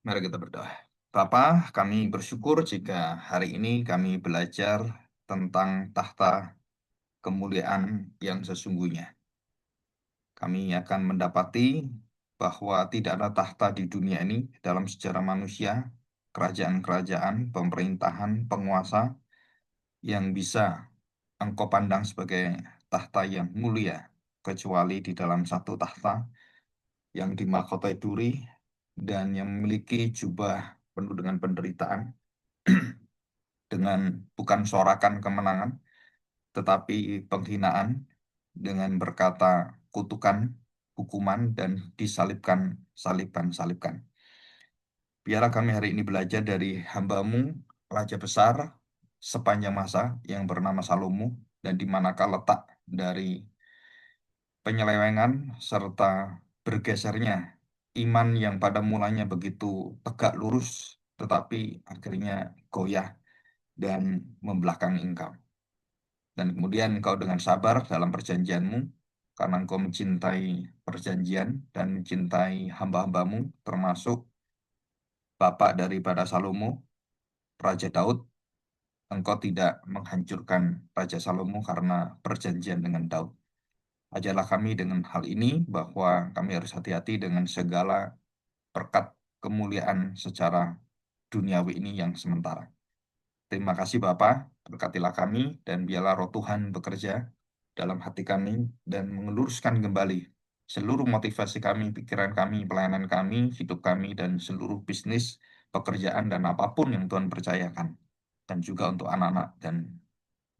Mari kita berdoa. Bapa, kami bersyukur jika hari ini kami belajar tentang tahta kemuliaan yang sesungguhnya. Kami akan mendapati bahwa tidak ada tahta di dunia ini dalam sejarah manusia, kerajaan-kerajaan, pemerintahan, penguasa yang bisa engkau pandang sebagai tahta yang mulia, kecuali di dalam satu tahta yang dimahkotai duri dan yang memiliki jubah penuh dengan penderitaan, dengan bukan sorakan kemenangan, tetapi penghinaan dengan berkata kutukan, hukuman, dan disalibkan, salibkan. Biarlah kami hari ini belajar dari hamba-Mu, Raja besar sepanjang masa yang bernama Salomo, dan di manakah letak dari penyelewengan serta bergesernya iman yang pada mulanya begitu tegak lurus, tetapi akhirnya goyah dan membelakangi Engkau. Dan kemudian Engkau dengan sabar dalam perjanjian-Mu, karena Engkau mencintai perjanjian dan mencintai hamba-hamba-Mu, termasuk Bapak daripada Salomo, Raja Daud. Engkau tidak menghancurkan Raja Salomo karena perjanjian dengan Daud. Ajarlah kami dengan hal ini bahwa kami harus hati-hati dengan segala berkat kemuliaan secara duniawi ini yang sementara. Terima kasih Bapa, berkatilah kami dan biarlah Roh Tuhan bekerja dalam hati kami dan mengeluruskan kembali seluruh motivasi kami, pikiran kami, pelayanan kami, hidup kami, dan seluruh bisnis, pekerjaan, dan apapun yang Tuhan percayakan. Dan juga untuk anak-anak dan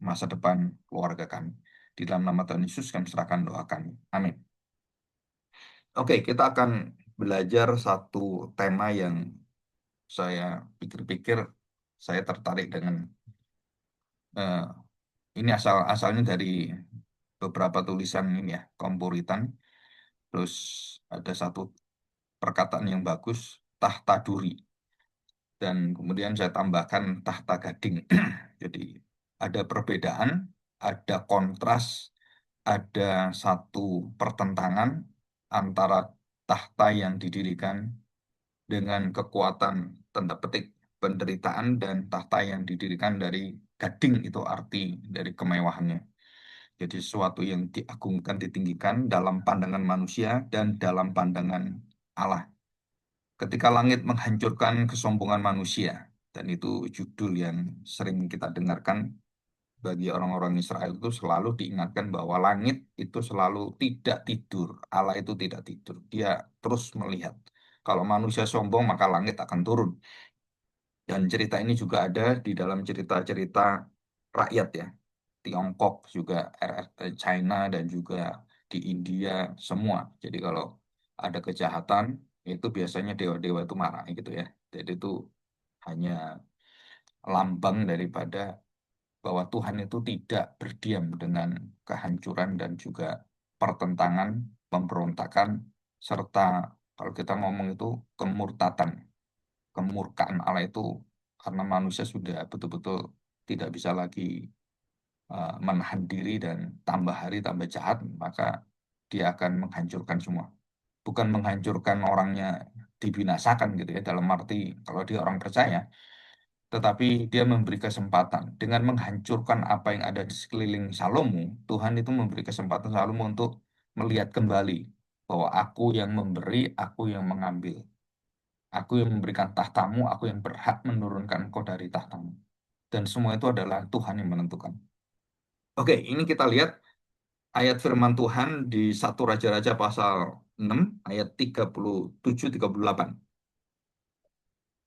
masa depan keluarga kami. Di dalam nama Tuhan Yesus kami serahkan doa kami. Amin. Oke, kita akan belajar satu tema yang saya pikir-pikir saya tertarik dengan eh, ini asalnya dari beberapa tulisan ini ya, Kompuritan. Terus ada satu perkataan yang bagus, tahta duri. Dan kemudian saya tambahkan tahta gading. Jadi ada perbedaan, ada kontras, ada satu pertentangan antara tahta yang didirikan dengan kekuatan tanda petik penderitaan dan tahta yang didirikan dari gading, itu arti dari kemewahannya. Jadi sesuatu yang diagungkan, ditinggikan dalam pandangan manusia dan dalam pandangan Allah. Ketika langit menghancurkan kesombongan manusia, dan itu judul yang sering kita dengarkan bagi orang-orang Israel, itu selalu diingatkan bahwa langit itu selalu tidak tidur. Allah itu tidak tidur. Dia terus melihat. Kalau manusia sombong, maka langit akan turun. Dan cerita ini juga ada di dalam cerita-cerita rakyat ya. Tiongkok juga, China, dan juga di India semua. Jadi kalau ada kejahatan, itu biasanya dewa-dewa itu marah gitu ya. Jadi itu hanya lambang daripada bahwa Tuhan itu tidak berdiam dengan kehancuran dan juga pertentangan, pemberontakan, serta kalau kita ngomong itu kemurtatan, kemurkaan Allah itu karena manusia sudah betul-betul tidak bisa lagi menahan diri dan tambah hari tambah jahat, maka dia akan menghancurkan semua. Bukan menghancurkan orangnya dibinasakan gitu ya, dalam arti kalau dia orang percaya, tetapi dia memberi kesempatan dengan menghancurkan apa yang ada di sekeliling Salomo. Tuhan itu memberi kesempatan Salomo untuk melihat kembali bahwa aku yang memberi, aku yang mengambil. Aku yang memberikan tahtamu, aku yang berhak menurunkan kau dari tahtamu. Dan semua itu adalah Tuhan yang menentukan. Oke, ini kita lihat ayat firman Tuhan di 1 Raja-Raja pasal 6 ayat 37-38.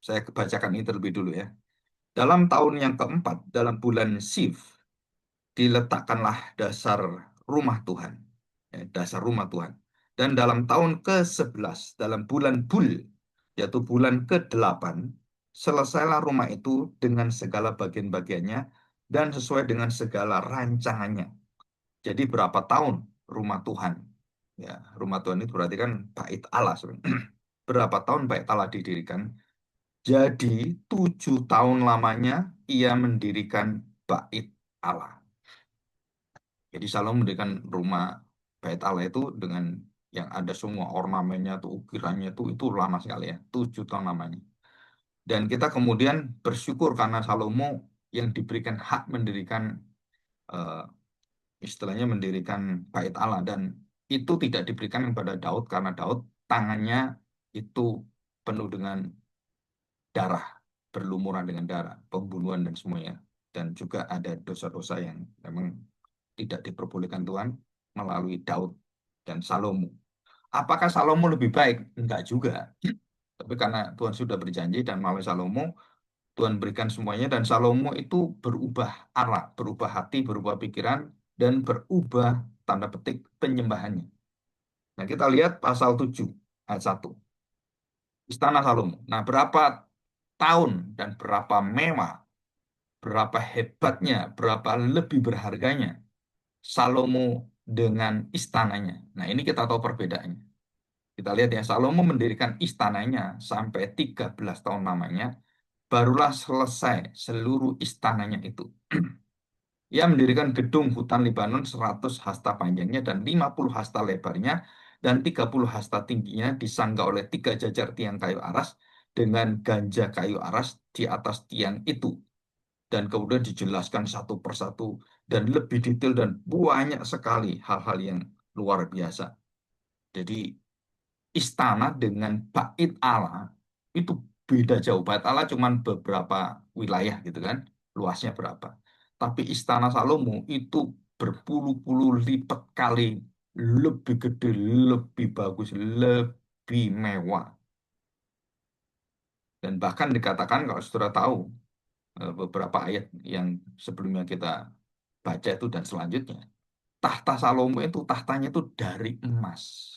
Saya bacakan ini terlebih dulu ya. Dalam tahun yang keempat, dalam bulan Siv, diletakkanlah dasar rumah Tuhan. Dasar rumah Tuhan. Dan dalam tahun ke-11, dalam bulan Bul, yaitu bulan ke-8, selesailah rumah itu dengan segala bagian-bagiannya dan sesuai dengan segala rancangannya. Jadi berapa tahun rumah Tuhan? Ya, rumah Tuhan itu berarti kan bait Allah sebenarnya. Berapa tahun bait Allah didirikan? Jadi 7 tahun lamanya ia mendirikan bait Allah. Jadi Salomo mendirikan rumah bait Allah itu dengan yang ada semua ornamennya tuh ukirannya tuh itu lama sekali ya, 7 tahun namanya. Dan kita kemudian bersyukur karena Salomo yang diberikan hak mendirikan eh, istilahnya mendirikan bait Allah, dan itu tidak diberikan kepada Daud karena Daud tangannya itu penuh dengan darah, berlumuran dengan darah, pembunuhan dan semuanya. Dan juga ada dosa-dosa yang memang tidak diperbolehkan Tuhan melalui Daud dan Salomo. Apakah Salomo lebih baik? Enggak juga. Tapi karena Tuhan sudah berjanji dan melalui Salomo, Tuhan berikan semuanya dan Salomo itu berubah arah, berubah hati, berubah pikiran, dan berubah tanda petik penyembahannya. Nah, kita lihat pasal 7 ayat 1. Istana Salomo. Nah, berapa tahun dan berapa mewah, berapa hebatnya, berapa lebih berharganya Salomo dengan istananya. Nah, ini kita tahu perbedaannya. Kita lihat ya, Salomo mendirikan istananya sampai 13 tahun lamanya, barulah selesai seluruh istananya itu. Ia mendirikan gedung hutan Libanon 100 hasta panjangnya dan 50 hasta lebarnya dan 30 hasta tingginya, disangga oleh 3 jajar tiang kayu aras dengan ganja kayu aras di atas tiang itu. Dan kemudian dijelaskan satu persatu dan lebih detail dan banyak sekali hal-hal yang luar biasa. Jadi istana dengan bait Allah itu beda jauh. Bait Allah cuma beberapa wilayah gitu kan, luasnya berapa. Tapi istana Salomo itu berpuluh-puluh lipat kali lebih gede, lebih bagus, lebih mewah. Dan bahkan dikatakan kalau saudara tahu beberapa ayat yang sebelumnya kita baca itu dan selanjutnya, tahta Salomo itu tahtanya itu dari emas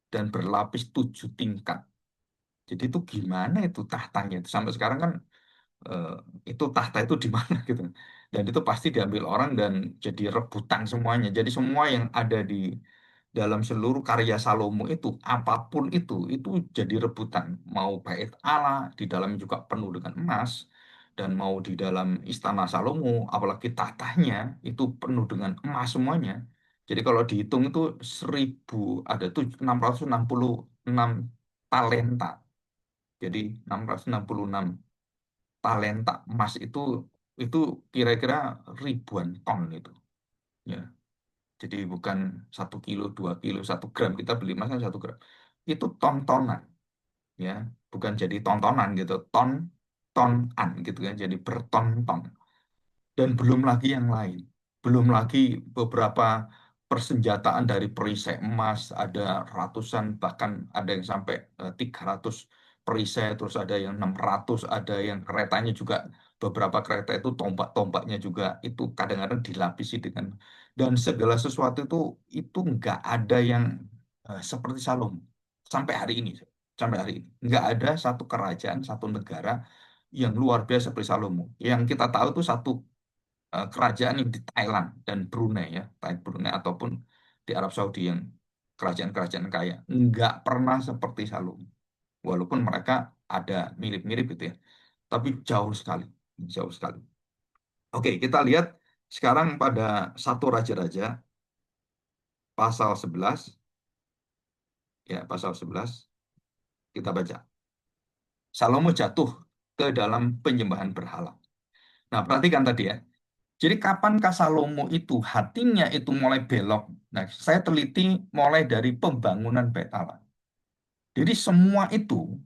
dan berlapis 7 tingkat. Jadi itu gimana itu tahtanya itu sampai sekarang kan eh, itu tahta itu di mana gitu. Dan itu pasti diambil orang dan jadi rebutan semuanya. Jadi semua yang ada di dalam seluruh karya Salomo itu apapun itu jadi rebutan. Mau bait Allah di dalam juga penuh dengan emas dan mau di dalam istana Salomo apalagi tahtanya itu penuh dengan emas semuanya. Jadi kalau dihitung itu 666 talenta. Jadi 666 talenta emas itu kira-kira ribuan ton itu. Ya, jadi bukan 1 kilo, 2 kilo, 1 gram kita beli emas kan 1 gram. Itu ton-tonan, ya, bukan jadi tontonan gitu, tonan gitu kan, jadi berton-ton. Dan belum lagi yang lain. Belum lagi beberapa persenjataan dari perisai emas, ada ratusan, bahkan ada yang sampai 300 perisai, terus ada yang 600, ada yang keretanya juga, beberapa kereta itu tombak-tombaknya juga itu kadang-kadang dilapisi dengan, dan segala sesuatu itu nggak ada yang seperti Salomo. Sampai hari ini, sampai hari ini. Nggak ada satu kerajaan, satu negara yang luar biasa seperti Salomo. Yang kita tahu itu satu kerajaan yang di Thailand dan Brunei ya, Brunei ataupun di Arab Saudi yang kerajaan-kerajaan kaya. Nggak pernah seperti Salomo. Walaupun mereka ada mirip-mirip gitu ya, tapi jauh sekali, jauh sekali. Oke, kita lihat sekarang pada satu raja-raja pasal 11 ya, pasal 11 kita baca. Salomo jatuh ke dalam penyembahan berhala. Nah, perhatikan tadi ya. Jadi kapankah Salomo itu hatinya itu mulai belok? Nah, saya teliti mulai dari pembangunan bait Allah. Jadi semua itu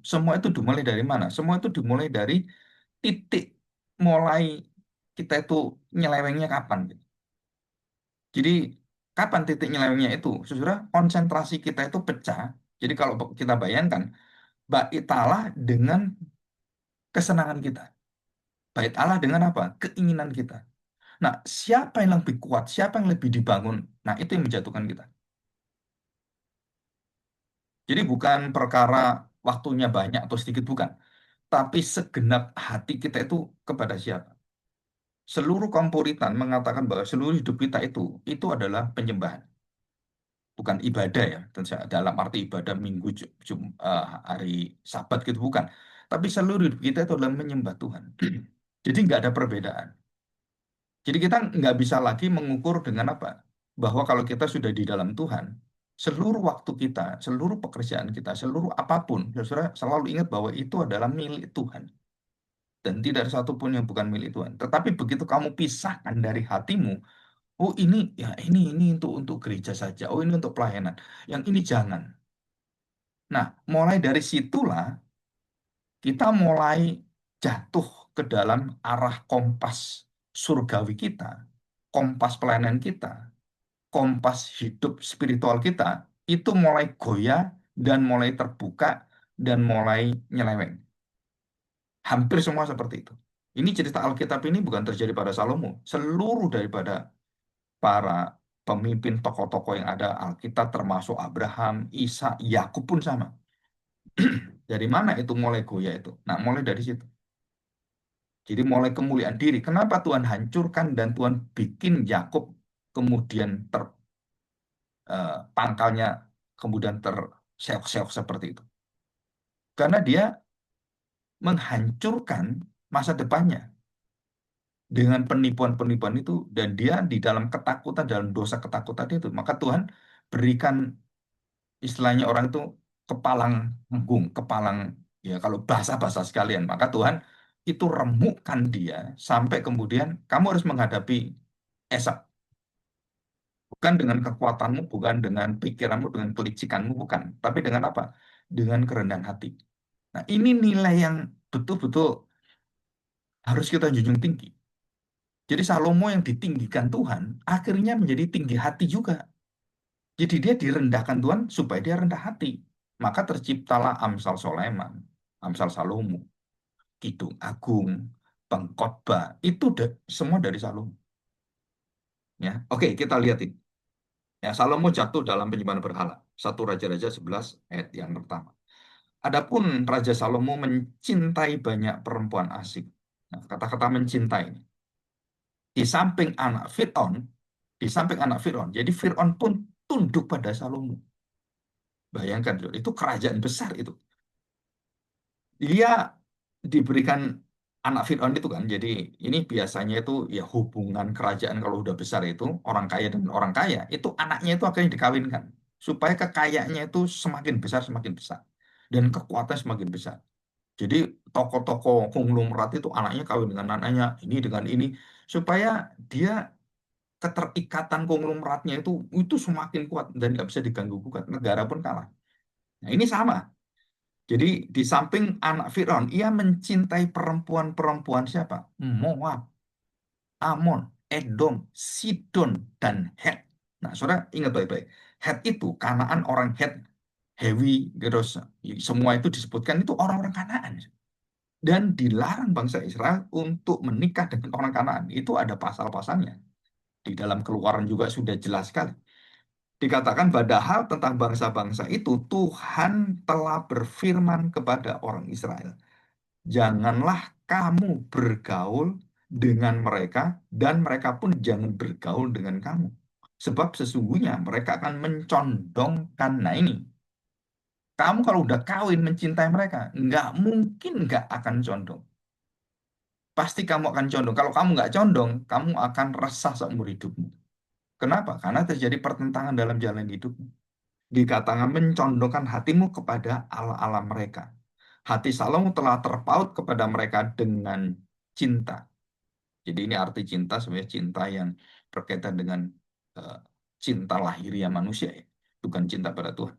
dimulai dari mana? Semua itu dimulai dari titik mulai kita itu nyelewengnya kapan, gitu. Jadi kapan titik nyelewengnya itu? Saudara, konsentrasi kita itu pecah. Jadi kalau kita bayangkan bait Allah dengan kesenangan kita. Bait Allah dengan apa? Keinginan kita. Nah, siapa yang lebih kuat? Siapa yang lebih dibangun? Nah, itu yang menjatuhkan kita. Jadi bukan perkara waktunya banyak atau sedikit, bukan. Tapi segenap hati kita itu kepada siapa? Seluruh kompuritan mengatakan bahwa seluruh hidup kita itu adalah penyembahan. Bukan ibadah ya, dalam arti ibadah minggu, hari Sabat gitu, bukan. Tapi seluruh hidup kita itu adalah menyembah Tuhan. Jadi nggak ada perbedaan. Jadi kita nggak bisa lagi mengukur dengan apa? Bahwa kalau kita sudah di dalam Tuhan, seluruh waktu kita, seluruh pekerjaan kita, seluruh apapun, saudara selalu ingat bahwa itu adalah milik Tuhan. Dan tidak ada satupun yang bukan milik Tuhan. Tetapi begitu kamu pisahkan dari hatimu, oh ini ya ini untuk gereja saja, oh ini untuk pelayanan, yang ini jangan. Nah, mulai dari situlah kita mulai jatuh ke dalam arah kompas surgawi kita, kompas pelayanan kita, kompas hidup spiritual kita, itu mulai goyah dan mulai terbuka dan mulai nyeleweng. Hampir semua seperti itu. Ini cerita Alkitab ini bukan terjadi pada Salomo. Seluruh daripada para pemimpin tokoh-tokoh yang ada Alkitab termasuk Abraham, Isa, Yakub pun sama. Dari mana itu mulai goyah itu? Nah, mulai dari situ. Jadi mulai kemuliaan diri. Kenapa Tuhan hancurkan dan Tuhan bikin Yakub kemudian pangkalnya kemudian terseok-seok seperti itu? Karena dia menghancurkan masa depannya dengan penipuan-penipuan itu dan dia di dalam ketakutan dalam dosa ketakutan itu. Maka Tuhan berikan istilahnya orang itu kepalang tanggung, kepalang ya kalau bahasa-bahasa sekalian. Maka Tuhan itu remukkan dia sampai kemudian kamu harus menghadapi Esau. Bukan dengan kekuatanmu, bukan dengan pikiranmu, dengan kelicikanmu, bukan. Tapi dengan apa? Dengan kerendahan hati. Nah, ini nilai yang betul-betul harus kita junjung tinggi. Jadi Salomo yang ditinggikan Tuhan, akhirnya menjadi tinggi hati juga. Jadi dia direndahkan Tuhan supaya dia rendah hati. Maka terciptalah Amsal Soleman, Amsal Salomo, Kidung Agung, Pengkhotbah. Itu semua dari Salomo. Ya, oke kita lihat ini. Ya, Salomo jatuh dalam penyembahan berhala. Satu Raja-Raja 11 ayat yang pertama. Adapun Raja Salomo mencintai banyak perempuan asing. Nah, kata-kata mencintai ini. Di samping anak Fir'aun, di samping anak Fir'aun. Jadi Fir'aun pun tunduk pada Salomo. Bayangkan, itu kerajaan besar itu. Dia diberikan anak Fir'aun itu kan. Jadi ini biasanya itu ya hubungan kerajaan kalau udah besar itu orang kaya dan orang kaya itu anaknya itu akhirnya dikawinkan supaya kekayaannya itu semakin besar dan kekuatan semakin besar. Jadi tokoh-tokoh konglomerat itu anaknya kawin dengan anaknya ini dengan ini supaya dia keterikatan konglomeratnya itu semakin kuat dan nggak bisa diganggu gugat. Negara pun kalah. Nah ini sama. Jadi di samping anak Firaun, ia mencintai perempuan-perempuan siapa? Moab, Amon, Edom, Sidon, dan Het. Nah, saudara ingat baik-baik. Het itu Kanaan orang Het, Hewi, terus semua itu disebutkan itu orang-orang Kanaan. Dan dilarang bangsa Israel untuk menikah dengan orang Kanaan. Itu ada pasal-pasalnya. Di dalam Keluaran juga sudah jelas sekali. Dikatakan padahal tentang bangsa-bangsa itu Tuhan telah berfirman kepada orang Israel. Janganlah kamu bergaul dengan mereka dan mereka pun jangan bergaul dengan kamu. Sebab sesungguhnya mereka akan mencondongkan. Nah ini, kamu kalau udah kawin mencintai mereka, nggak mungkin nggak akan condong. Pasti kamu akan condong. Kalau kamu nggak condong, kamu akan resah seumur hidupmu. Kenapa? Karena terjadi pertentangan dalam jalan hidupmu. Dikatakan mencondongkan hatimu kepada Allah-Allah mereka. Hati Salomo telah terpaut kepada mereka dengan cinta. Jadi ini arti cinta sebenarnya cinta yang berkaitan dengan eh, cinta lahiriah manusia ya, bukan cinta pada Tuhan.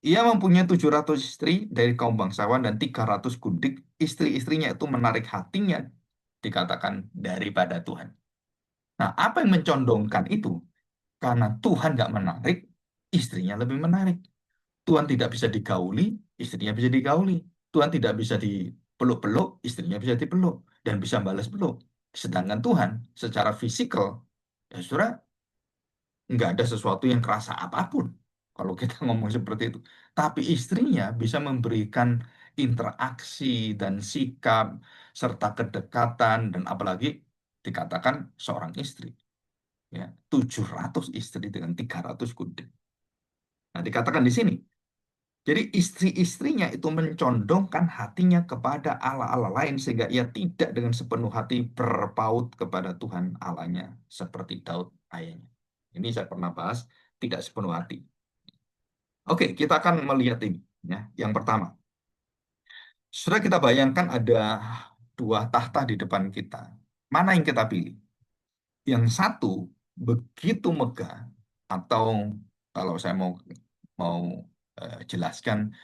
Ia mempunyai 700 istri dari kaum bangsawan dan 300 gundik. Istri-istrinya itu menarik hatinya, dikatakan daripada Tuhan. Nah, apa yang mencondongkan itu? Karena Tuhan nggak menarik, istrinya lebih menarik. Tuhan tidak bisa digauli, istrinya bisa digauli. Tuhan tidak bisa dipeluk-peluk, istrinya bisa dipeluk dan bisa balas peluk. Sedangkan Tuhan secara fisikal, ya saudara, nggak ada sesuatu yang kerasa apapun kalau kita ngomong seperti itu. Tapi istrinya bisa memberikan interaksi dan sikap serta kedekatan dan apalagi dikatakan seorang istri. Ya, 700 istri dengan 300 kuda. Nah, dikatakan di sini, jadi istri-istrinya itu mencondongkan hatinya kepada Allah-Allah lain sehingga ia tidak dengan sepenuh hati berpaut kepada Tuhan Allahnya seperti Daud ayahnya. Ini saya pernah bahas, tidak sepenuh hati. Oke, kita akan melihat ini. Ya. Yang pertama, sudah kita bayangkan ada dua tahta di depan kita. Mana yang kita pilih? Yang satu begitu megah, atau kalau saya mau mau jelaskan,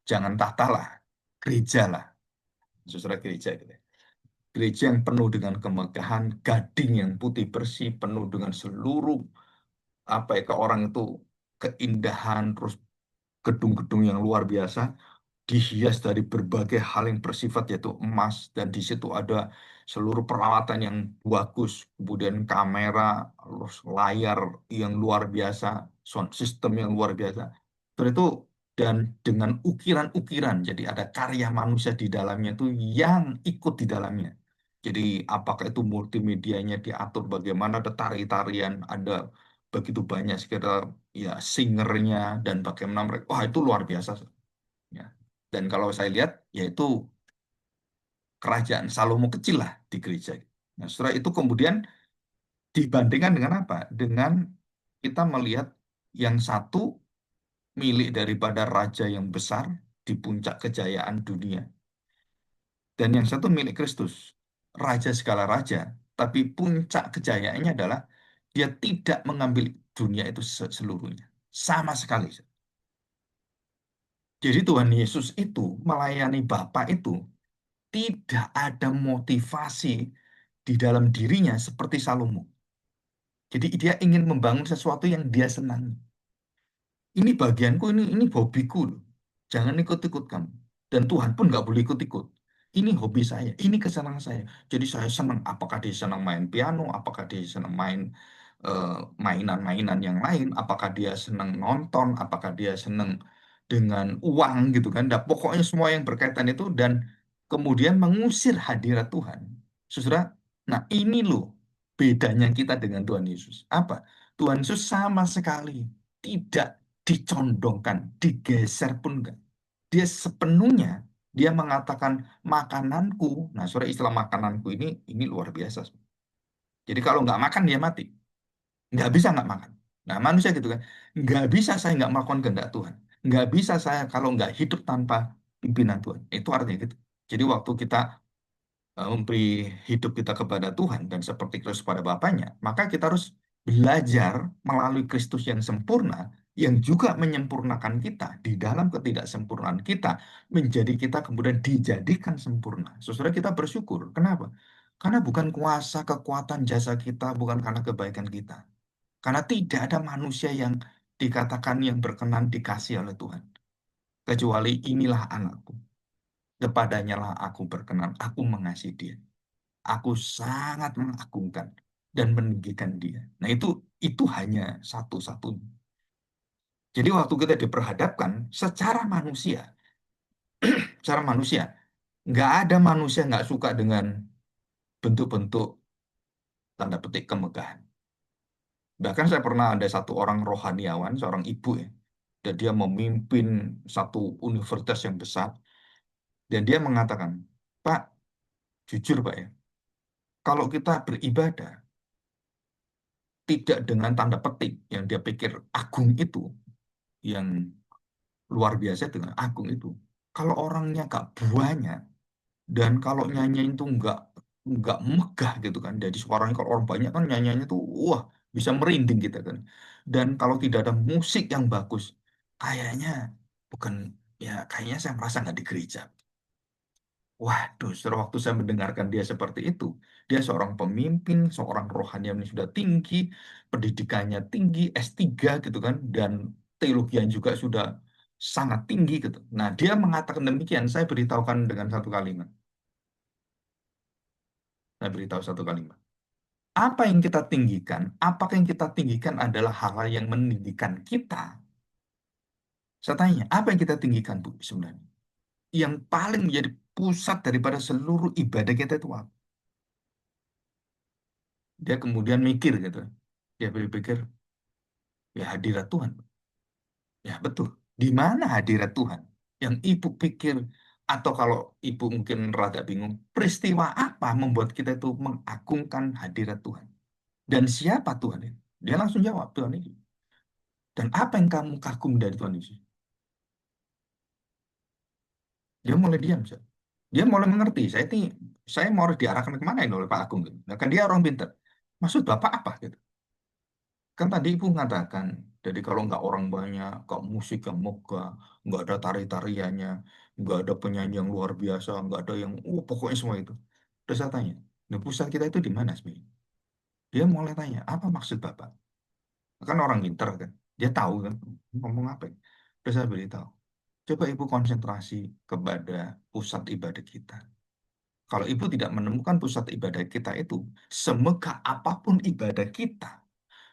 jangan tahta lah, gereja lah, saudara gereja gitu ya. Gereja yang penuh dengan kemegahan, gading yang putih bersih, penuh dengan seluruh apa ya ke orang itu keindahan, terus gedung-gedung yang luar biasa, dihias dari berbagai hal yang bersifat yaitu emas, dan di situ ada seluruh peralatan yang bagus, kemudian kamera, terus layar yang luar biasa, sound system yang luar biasa. Terus itu, dan dengan ukiran-ukiran, jadi ada karya manusia di dalamnya itu yang ikut di dalamnya. Jadi apakah itu multimedianya diatur bagaimana, ada tari-tarian, ada begitu banyak sekitar ya singernya, dan bagaimana mereka, wah itu luar biasa. Ya. Dan kalau saya lihat, yaitu kerajaan Salomo kecil lah di gereja. Nah, setelah itu kemudian dibandingkan dengan apa? Dengan kita melihat yang satu milik daripada raja yang besar di puncak kejayaan dunia. Dan yang satu milik Kristus, raja segala raja. Tapi puncak kejayaannya adalah dia tidak mengambil dunia itu seluruhnya. Sama sekali. Jadi Tuhan Yesus itu melayani Bapa itu tidak ada motivasi di dalam dirinya seperti Salomo. Jadi dia ingin membangun sesuatu yang dia senangi. Ini bagianku, ini hobiku loh. Jangan ikut-ikut kamu. Dan Tuhan pun nggak boleh ikut-ikut. Ini hobi saya, ini kesenangan saya. Jadi saya senang, apakah dia senang main piano, apakah dia senang main eh, mainan-mainan yang lain, apakah dia senang nonton, apakah dia senang dengan uang gitu kan. Dan pokoknya semua yang berkaitan itu, dan kemudian mengusir hadirat Tuhan. Saudara, nah ini loh bedanya kita dengan Tuhan Yesus. Apa? Tuhan Yesus sama sekali tidak dicondongkan, digeser pun enggak. Dia sepenuhnya dia mengatakan makananku. Nah, sore istilah makananku ini luar biasa. Jadi kalau nggak makan dia mati. Nggak bisa nggak makan. Nah, manusia gitu kan. Nggak bisa saya nggak melakukan kehendak Tuhan. Nggak bisa saya kalau nggak hidup tanpa pimpinan Tuhan. Itu artinya gitu. Jadi waktu kita memberi hidup kita kepada Tuhan dan seperti Kristus pada Bapaknya, maka kita harus belajar melalui Kristus yang sempurna, yang juga menyempurnakan kita di dalam ketidaksempurnaan kita, menjadi kita kemudian dijadikan sempurna. Saudara, kita bersyukur. Kenapa? Karena bukan kuasa, kekuatan, jasa kita, bukan karena kebaikan kita. Karena tidak ada manusia yang dikatakan yang berkenan dikasih oleh Tuhan. Kecuali inilah anakku. Kepadanya lah aku berkenan, aku mengasihi dia. Aku sangat mengagungkan dan meninggikan dia. Nah, itu hanya satu-satunya. Jadi waktu kita diperhadapkan secara manusia, nggak ada manusia nggak suka dengan bentuk-bentuk tanda petik kemegahan. Bahkan saya pernah ada satu orang rohaniawan, seorang ibu ya, dan dia memimpin satu universitas yang besar, dan dia mengatakan, Pak, jujur Pak ya, kalau kita beribadah tidak dengan tanda petik yang dia pikir agung itu, yang luar biasa dengan agung itu. Kalau orangnya gak banyak, dan kalau nyanyiin itu nggak megah gitu kan. Jadi suaranya kalau orang banyak kan nyanyiannya tuh wah bisa merinding kita kan. Dan kalau tidak ada musik yang bagus, kayaknya bukan ya kayaknya saya merasa nggak di gereja. Waduh, setelah waktu saya mendengarkan dia seperti itu, dia seorang pemimpin, seorang rohani yang sudah tinggi, pendidikannya tinggi, S3 gitu kan, dan teologian juga sudah sangat tinggi gitu. Nah, dia mengatakan demikian, saya beritahukan dengan satu kalimat. Saya beritahu satu kalimat. Apa yang kita tinggikan? Apakah yang kita tinggikan adalah hal-hal yang meninggikan kita? Saya tanya, apa yang kita tinggikan, Bu, sebenarnya? Yang paling menjadi pusat daripada seluruh ibadah kita itu apa? Dia kemudian mikir gitu. Dia berpikir, ya hadirat Tuhan. Ya betul. Di mana hadirat Tuhan? Yang ibu pikir, atau kalau ibu mungkin rada bingung, peristiwa apa membuat kita itu mengagungkan hadirat Tuhan? Dan siapa Tuhan itu? Dia langsung jawab, Tuhan itu. Dan apa yang kamu kagum dari Tuhan Yesus? Dia mulai diam, Ustaz. Dia mulai mengerti. Saya mau diarahkan kemana ini oleh Pak Agung gitu. Nah, kan dia orang pintar. Maksud Bapak apa gitu? Kan tadi Ibu mengatakan, jadi kalau nggak orang banyak, kok musik yang megah, nggak ada tari-tariannya, nggak ada penyanyi yang luar biasa, nggak ada yang, pokoknya semua itu. Terus saya tanya, nah pusat kita itu di mana sebenarnya? Dia mulai tanya, apa maksud Bapak? Kan orang pintar kan, dia tahu kan, ngomong apa ya? Terus saya beritahu, coba Ibu konsentrasi kepada pusat ibadah kita. Kalau Ibu tidak menemukan pusat ibadah kita itu, semegah apapun ibadah kita,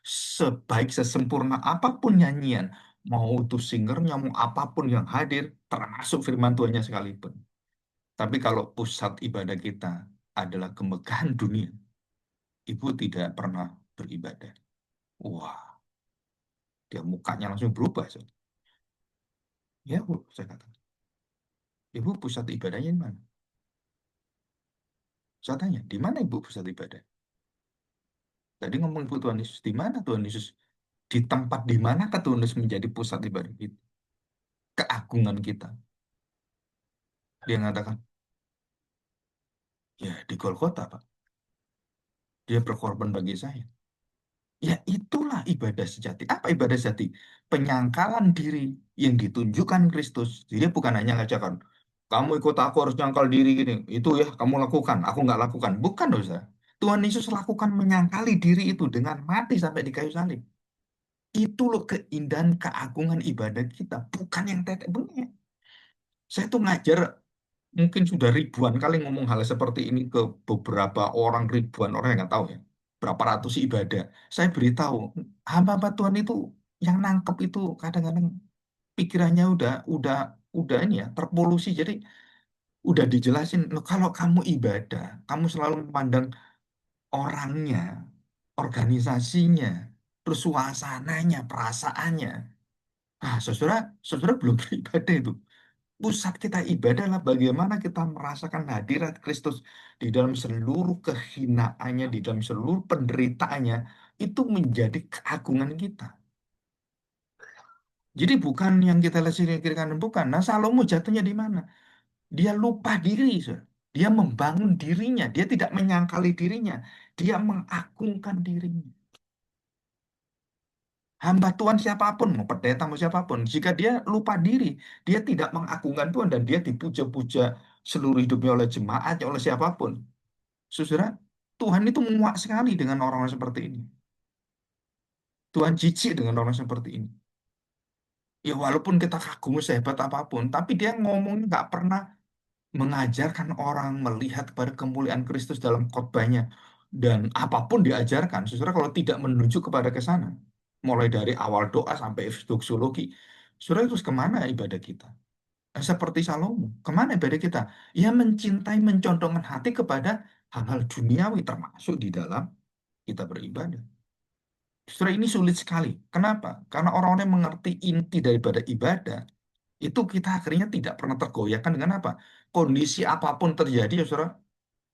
sebaik sesempurna apapun nyanyian, mau itu singernya, mau apapun yang hadir, termasuk firman Tuhannya sekalipun. Tapi kalau pusat ibadah kita adalah kemegahan dunia, Ibu tidak pernah beribadah. Wah, dia mukanya langsung berubah. Ya, Bu, saya katakan. Ibu pusat ibadahnya di mana? Saya tanya, di mana Ibu pusat ibadah? Tadi ngomong Ibu Tuhan Yesus, di mana Tuhan Yesus? Di tempat di mana Tuhan Yesus menjadi pusat ibadah kita? Keagungan kita. Dia mengatakan, ya di Golgota, Pak. Dia berkorban bagi saya. Ya itulah ibadah sejati. Apa ibadah sejati? Penyangkalan diri yang ditunjukkan Kristus. Jadi bukan hanya ngajarkan, kamu ikut aku harus nyangkal diri gini. Itu ya kamu lakukan, aku nggak lakukan. Bukan dosa. Tuhan Yesus lakukan menyangkali diri itu dengan mati sampai di kayu salib. Itu loh keindahan keagungan ibadah kita. Bukan yang tetek bengek. Saya tuh ngajar mungkin sudah ribuan kali ngomong hal seperti ini ke beberapa orang, ribuan orang yang nggak tahu ya. Berapa ratus ibadah. Saya beritahu, hamba-hamba Tuhan itu yang nangkep itu kadang-kadang pikirannya udah ini ya, terpolusi. Jadi udah dijelasin, "Loh, kalau kamu ibadah, kamu selalu memandang orangnya, organisasinya, terus suasananya, perasaannya. Ah, saudara, saudara belum beribadah itu. Pusat kita ibadah adalah bagaimana kita merasakan hadirat Kristus di dalam seluruh kehinaannya, di dalam seluruh penderitaannya, itu menjadi keagungan kita. Jadi bukan yang kita lihat sini kiri kanan, bukan. Nah, Salomo jatuhnya di mana? Dia lupa diri, saudara. Dia membangun dirinya, dia tidak menyangkali dirinya, dia mengagungkan dirinya. Hamba Tuhan siapapun, mau pendeta mau siapapun, jika dia lupa diri, dia tidak mengagungkan Tuhan dan dia dipuja-puja seluruh hidupnya oleh jemaatnya, oleh siapapun. Saudara, Tuhan itu muak sekali dengan orang-orang seperti ini. Tuhan jijik dengan orang seperti ini. Ya walaupun kita kagum sehebat apapun, tapi dia ngomongnya nggak pernah mengajarkan orang melihat kepada kemuliaan Kristus dalam khotbahnya. Dan apapun diajarkan, saudara kalau tidak menuju kepada ke sana, mulai dari awal doa sampai doksologi, saudara terus kemana ibadah kita? Seperti Salomo, kemana ibadah kita? Ya mencintai, mencondongkan hati kepada hal-hal duniawi, termasuk di dalam kita beribadah. Justru ini sulit sekali. Kenapa? Karena orang-orang yang mengerti inti daripada ibadah, itu kita akhirnya tidak pernah tergoyahkan dengan apa? Kondisi apapun terjadi, ya saudara,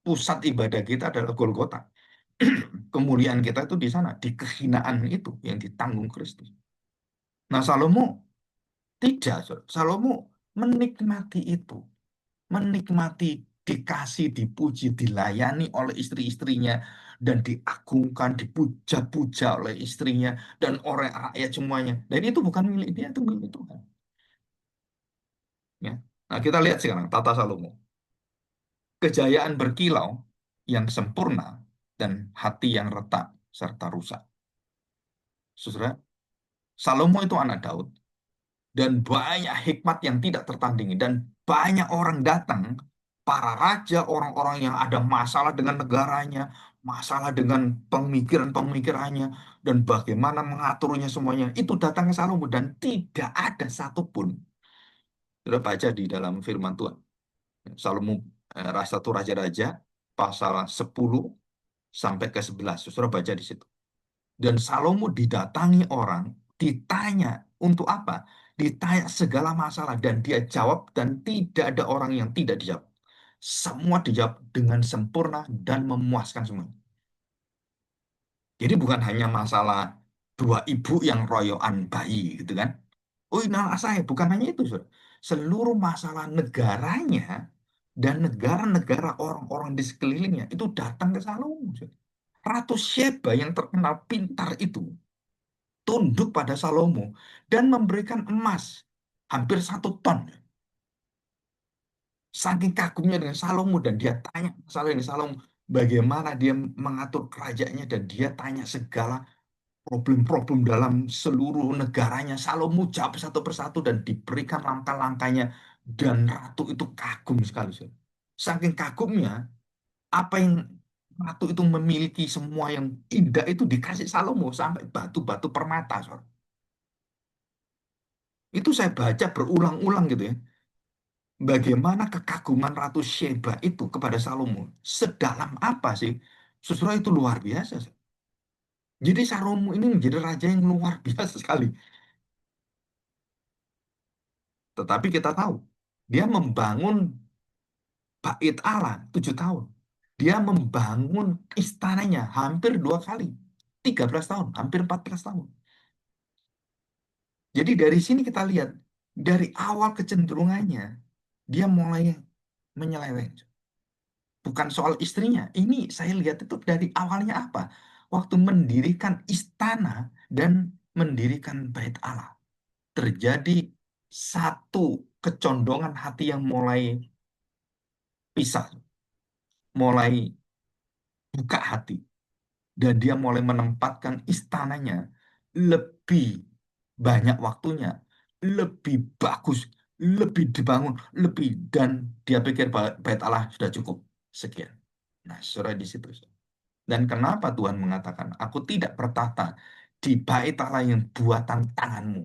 pusat ibadah kita adalah Golgota. Kemuliaan kita itu di sana, di kehinaan itu yang ditanggung Kristus. Nah, Salomo tidak, saudara. Salomo menikmati itu, menikmati dikasih, dipuji, dilayani oleh istri-istrinya, dan diagungkan, dipuja-puja oleh istrinya, dan oleh rakyat semuanya. Dan itu bukan milik dia, itu milik Tuhan. Ya. Nah, kita lihat sekarang tata Salomo. Kejayaan berkilau yang sempurna dan hati yang retak serta rusak. Saudara, Salomo itu anak Daud dan banyak hikmat yang tidak tertandingi dan banyak orang datang, para raja, orang-orang yang ada masalah dengan negaranya, masalah dengan pemikiran-pemikirannya dan bagaimana mengaturnya semuanya itu datang ke Salomo dan tidak ada satupun. Sudah baca di dalam firman Tuhan. Salomo satu Raja-Raja pasal 10 sampai ke 11. Saudara baca di situ. Dan Salomo didatangi orang, ditanya untuk apa? Ditanya segala masalah dan dia jawab dan tidak ada orang yang tidak dijawab. Semua dijawab dengan sempurna dan memuaskan semua. Jadi bukan hanya masalah dua ibu yang royoan bayi gitu kan. Oh, ini anak saya, bukan hanya itu, Saudara. Seluruh masalah negaranya dan negara-negara orang-orang di sekelilingnya itu datang ke Salomo. Saudara. Ratu Sheba yang terkenal pintar itu tunduk pada Salomo dan memberikan emas hampir 1 ton. Saking kagumnya dengan Salomo dan dia tanya masalah ini Salomo bagaimana dia mengatur kerajaannya dan dia tanya segala problem-problem dalam seluruh negaranya. Salomo jawab satu persatu dan diberikan langkah-langkahnya dan ratu itu kagum sekali. Saudara. Saking kagumnya apa yang ratu itu memiliki semua yang indah itu dikasih Salomo sampai batu-batu permata. Saudara. Itu saya baca berulang-ulang gitu ya. Bagaimana kekaguman Ratu Sheba itu kepada Salomo. Sedalam apa sih? Sesuatu itu luar biasa. Jadi Salomo ini menjadi raja yang luar biasa sekali. Tetapi kita tahu, dia membangun bait Allah 7 tahun. Dia membangun istananya hampir 2 kali. 13 tahun, hampir 14 tahun. Jadi dari sini kita lihat, dari awal kecenderungannya, dia mulai menyeleweng. Bukan soal istrinya. Ini saya lihat itu dari awalnya apa? Waktu mendirikan istana dan mendirikan bait Allah. Terjadi satu kecondongan hati yang mulai pisah, mulai buka hati. Dan dia mulai menempatkan istananya lebih banyak waktunya, lebih bagus, lebih dibangun, lebih. Dan dia pikir bait Allah sudah cukup. Sekian. Nah, saudara di situ. Dan kenapa Tuhan mengatakan, aku tidak bertata di bait Allah yang buatan tanganmu.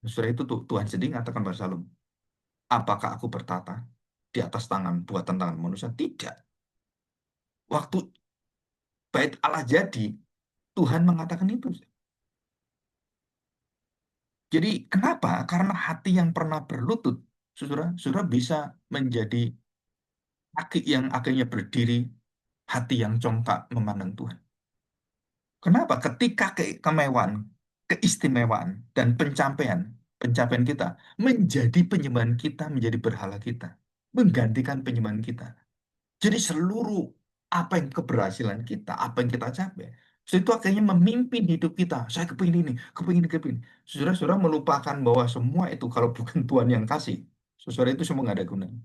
Saudara itu tuh Tuhan sendiri mengatakan pada Salomo, apakah aku bertata di atas tangan buatan tangan manusia? Tidak. Waktu bait Allah jadi, Tuhan mengatakan itu. Jadi kenapa? Karena hati yang pernah berlutut, saudara, saudara bisa menjadi kaki yang akhirnya berdiri, hati yang congkak memandang Tuhan. Kenapa? Ketika kemewahan, keistimewaan, dan pencapaian kita menjadi penyembahan kita, menjadi berhala kita, menggantikan penyembahan kita. Jadi seluruh apa yang keberhasilan kita, apa yang kita capai, so itu akhirnya memimpin hidup kita. Saya kepingin ini, kepingin ini, kepingin. Saudara-saudara melupakan bahwa semua itu kalau bukan Tuhan yang kasih, saudara itu semua nggak ada gunanya.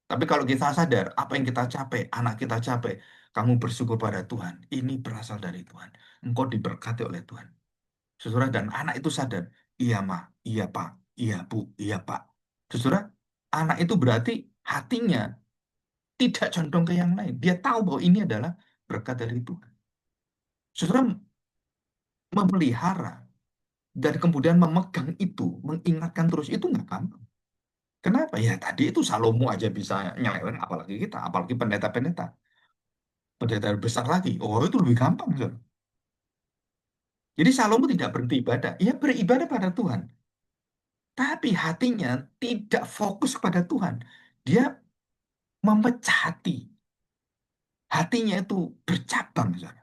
Tapi kalau kita sadar apa yang kita capai, anak kita capai, kamu bersyukur pada Tuhan. Ini berasal dari Tuhan. Engkau diberkati oleh Tuhan. Saudara dan anak itu sadar, iya ma, iya pak, iya bu, iya pak. Saudara, anak itu berarti hatinya tidak condong ke yang lain. Dia tahu bahwa ini adalah berkat dari Tuhan. Saudara memelihara dan kemudian memegang itu, mengingatkan terus itu nggak gampang. Kenapa? Ya tadi itu Salomo aja bisa nyeleweng, apalagi kita, apalagi pendeta-pendeta. Pendeta besar lagi. Oh, itu lebih gampang, saudara. Jadi Salomo tidak berhenti ibadah. Ia beribadah pada Tuhan. Tapi hatinya tidak fokus kepada Tuhan. Dia memecah hati. Hatinya itu bercabang, saudara.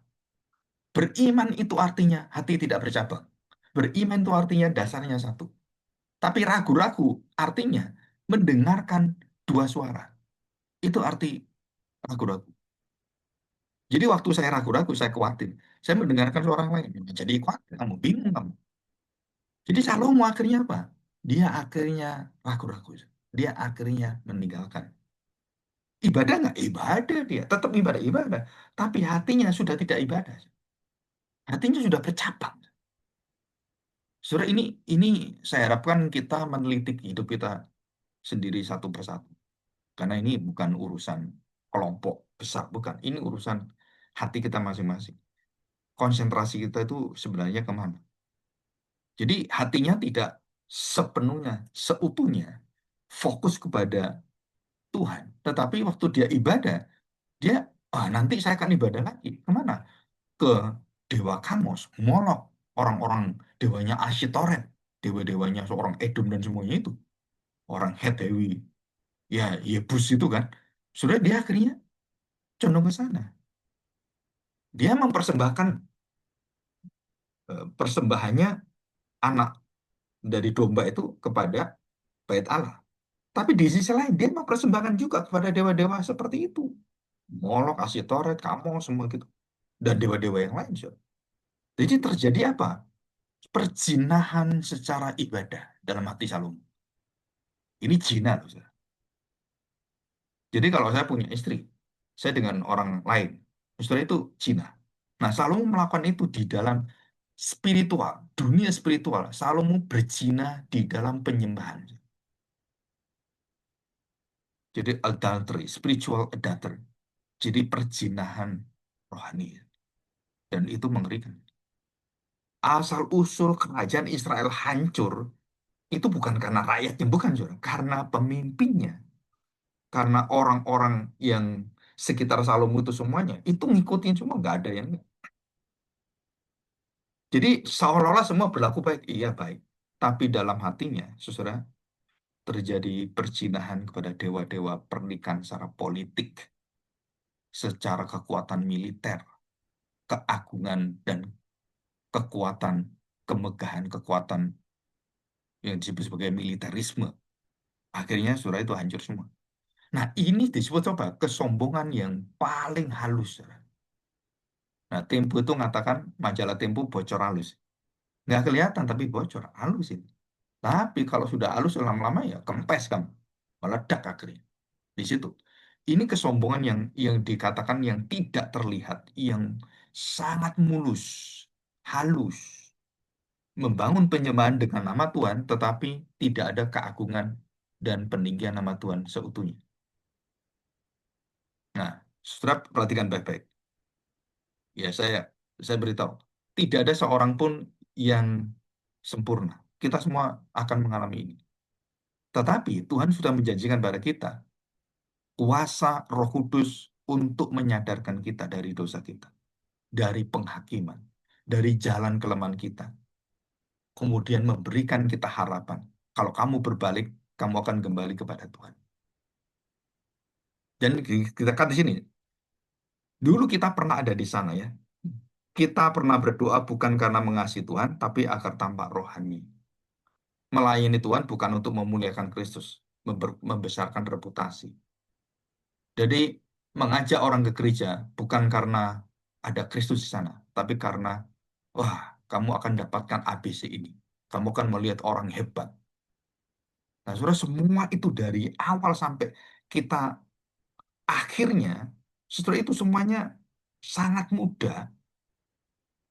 Beriman itu artinya hati tidak bercabang. Beriman itu artinya dasarnya satu. Tapi ragu-ragu artinya mendengarkan dua suara. Itu arti ragu-ragu. Jadi waktu saya ragu-ragu, saya khawatir. Saya mendengarkan suara orang lain. Jadi khawatir, kamu bingung kamu. Jadi Salomo akhirnya apa? Dia akhirnya ragu-ragu. Dia akhirnya meninggalkan. Ibadah nggak? Ibadah dia. Tetap ibadah, ibadah. Tapi hatinya sudah tidak ibadah. Hatinya sudah bercabang. Saudara, ini saya harapkan kita meneliti hidup kita sendiri satu persatu. Karena ini bukan urusan kelompok besar, bukan. Ini urusan hati kita masing-masing. Konsentrasi kita itu sebenarnya kemana? Jadi hatinya tidak sepenuhnya, seutuhnya fokus kepada Tuhan. Tetapi waktu dia ibadah, dia, nanti saya akan ibadah lagi. Kemana? Ke dewa Kamos, Molok, orang-orang dewanya Asyitoret, dewa-dewanya seorang Edom dan semuanya itu. Orang Hetewi, ya Yebus itu kan. Sudah dia akhirnya condong ke sana. Dia mempersembahkan persembahannya anak dari domba itu kepada bait Allah. Tapi di sisi lain dia mempersembahkan juga kepada dewa-dewa seperti itu. Molok, Asitoret, Kamo, semua gitu. Dan dewa-dewa yang lain. Saudara. Jadi terjadi apa? Perzinahan secara ibadah dalam hati Salomo. Ini zina loh, saudara. Jadi kalau saya punya istri, saya dengan orang lain, saudara itu zina. Nah, Salomo melakukan itu di dalam spiritual, dunia spiritual. Salomo berzina di dalam penyembahan. Jadi adultery, spiritual adultery. Jadi perzinahan rohani. Dan itu mengerikan. Asal-usul kerajaan Israel hancur, itu bukan karena rakyatnya, bukan, saudara. Karena pemimpinnya. Karena orang-orang yang sekitar Salomo itu semuanya, itu ngikutin semua, nggak ada yang... Jadi seolah-olah semua berlaku baik. Iya, baik. Tapi dalam hatinya, saudara, terjadi perzinahan kepada dewa-dewa pernikahan secara politik, secara kekuatan militer, keagungan dan kekuatan, kemegahan, kekuatan yang disebut sebagai militerisme. Akhirnya surah itu hancur semua. Nah, ini disebut coba kesombongan yang paling halus, saudara. Nah, Tempo itu mengatakan majalah Tempo bocor halus. Nggak kelihatan tapi bocor halus itu. Tapi kalau sudah halus lama-lama ya kempes kan, meledak akhirnya di situ. Ini kesombongan yang dikatakan yang tidak terlihat, yang sangat mulus, halus, membangun penyembahan dengan nama Tuhan, tetapi tidak ada keagungan dan peninggian nama Tuhan seutuhnya. Nah, saudara perhatikan baik-baik. Ya, saya beritahu, tidak ada seorang pun yang sempurna. Kita semua akan mengalami ini. Tetapi Tuhan sudah menjanjikan pada kita kuasa Roh Kudus untuk menyadarkan kita dari dosa kita, dari penghakiman, dari jalan kelemahan kita, kemudian memberikan kita harapan. Kalau kamu berbalik, kamu akan kembali kepada Tuhan. Dan kita kan di sini, dulu kita pernah ada di sana ya. Kita pernah berdoa bukan karena mengasihi Tuhan, tapi agar tampak rohani. Melayani Tuhan bukan untuk memuliakan Kristus, membesarkan reputasi. Jadi mengajak orang ke gereja bukan karena ada Kristus di sana, tapi karena, wah, kamu akan dapatkan ABC ini. Kamu akan melihat orang hebat. Nah, saudara, semua itu dari awal sampai kita akhirnya, setelah itu semuanya sangat mudah.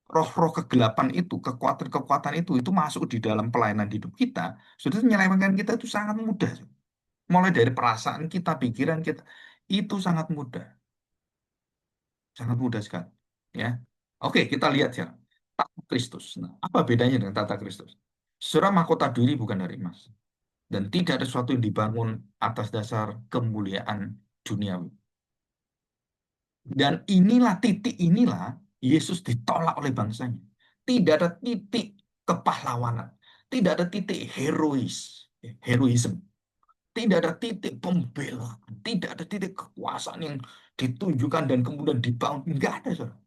Roh-roh kegelapan itu, kekuatan-kekuatan itu masuk di dalam pelayanan hidup kita. Sudah menyelewengkan kita itu sangat mudah. Mulai dari perasaan kita, pikiran kita, itu sangat mudah sekali. Ya, oke, kita lihat ya, tata Kristus. Nah, apa bedanya dengan tata Kristus? Surah mahkota duri bukan dari emas, dan tidak ada sesuatu yang dibangun atas dasar kemuliaan duniawi. Dan inilah Yesus ditolak oleh bangsanya. Tidak ada titik kepahlawanan, tidak ada titik heroisme, tidak ada titik pembelaan, tidak ada titik kekuasaan yang ditunjukkan dan kemudian dibangun. Enggak ada, saudara.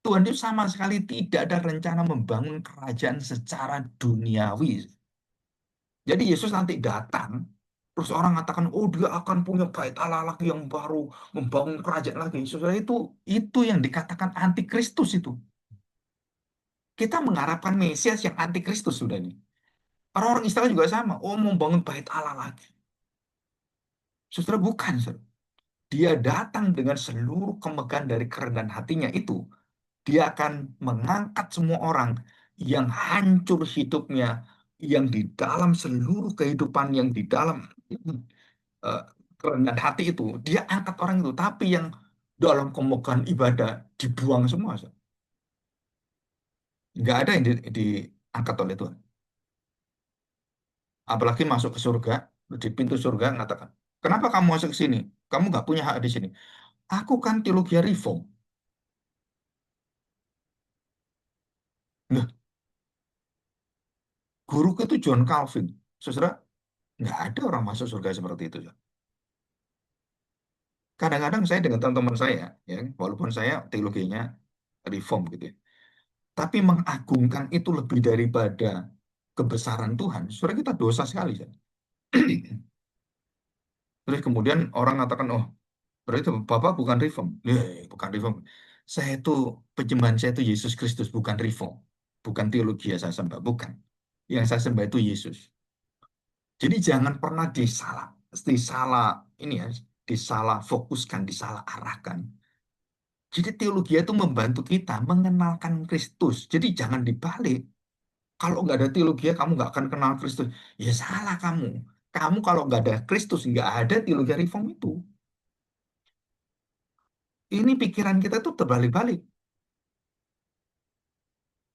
Tuhan itu sama sekali tidak ada rencana membangun kerajaan secara duniawi. Jadi Yesus nanti datang, terus orang mengatakan, oh dia akan punya bait Allah lagi yang baru, membangun kerajaan lagi. Saudara, itu yang dikatakan antikristus itu. Kita mengharapkan Mesias yang antikristus sudah ini. Orang-orang Israel juga sama, oh mau membangun bait Allah lagi. Saudara, bukan, saudara. Dia datang dengan seluruh kemegahan dari kerendahan hatinya itu. Dia akan mengangkat semua orang yang hancur hidupnya, yang di dalam seluruh kehidupan, yang di dalam eh, kerendahan hati itu, dia angkat orang itu. Tapi yang dalam kemegahan ibadah dibuang semua. Nggak ada yang diangkat oleh Tuhan. Apalagi masuk ke surga, di pintu surga mengatakan, kenapa kamu masuk ke sini? Kamu nggak punya hak di sini. Aku kan teologi reform. Nah, guruku itu John Calvin. Saudara, nggak ada orang masuk surga seperti itu. Kadang-kadang saya dengan teman-teman saya, ya, walaupun saya teologinya reform gitu ya, Tapi mengagungkan itu lebih daripada kebesaran Tuhan. Saudara kita dosa sekali. Ya. Terus kemudian orang katakan, oh berarti Bapak bukan reform. Bukan reform. Saya itu, penyembahan saya itu Yesus Kristus, bukan reform. Bukan teologi yang saya sembah, bukan. Yang saya sembah itu Yesus. Jadi jangan pernah disalah ini ya, disalah fokuskan, disalah arahkan. Jadi teologi itu membantu kita mengenalkan Kristus. Jadi jangan dibalik. Kalau nggak ada teologi, kamu nggak akan kenal Kristus. Ya salah kamu. Kamu kalau nggak ada Kristus, nggak ada teologi reform itu. Ini pikiran kita tuh terbalik-balik.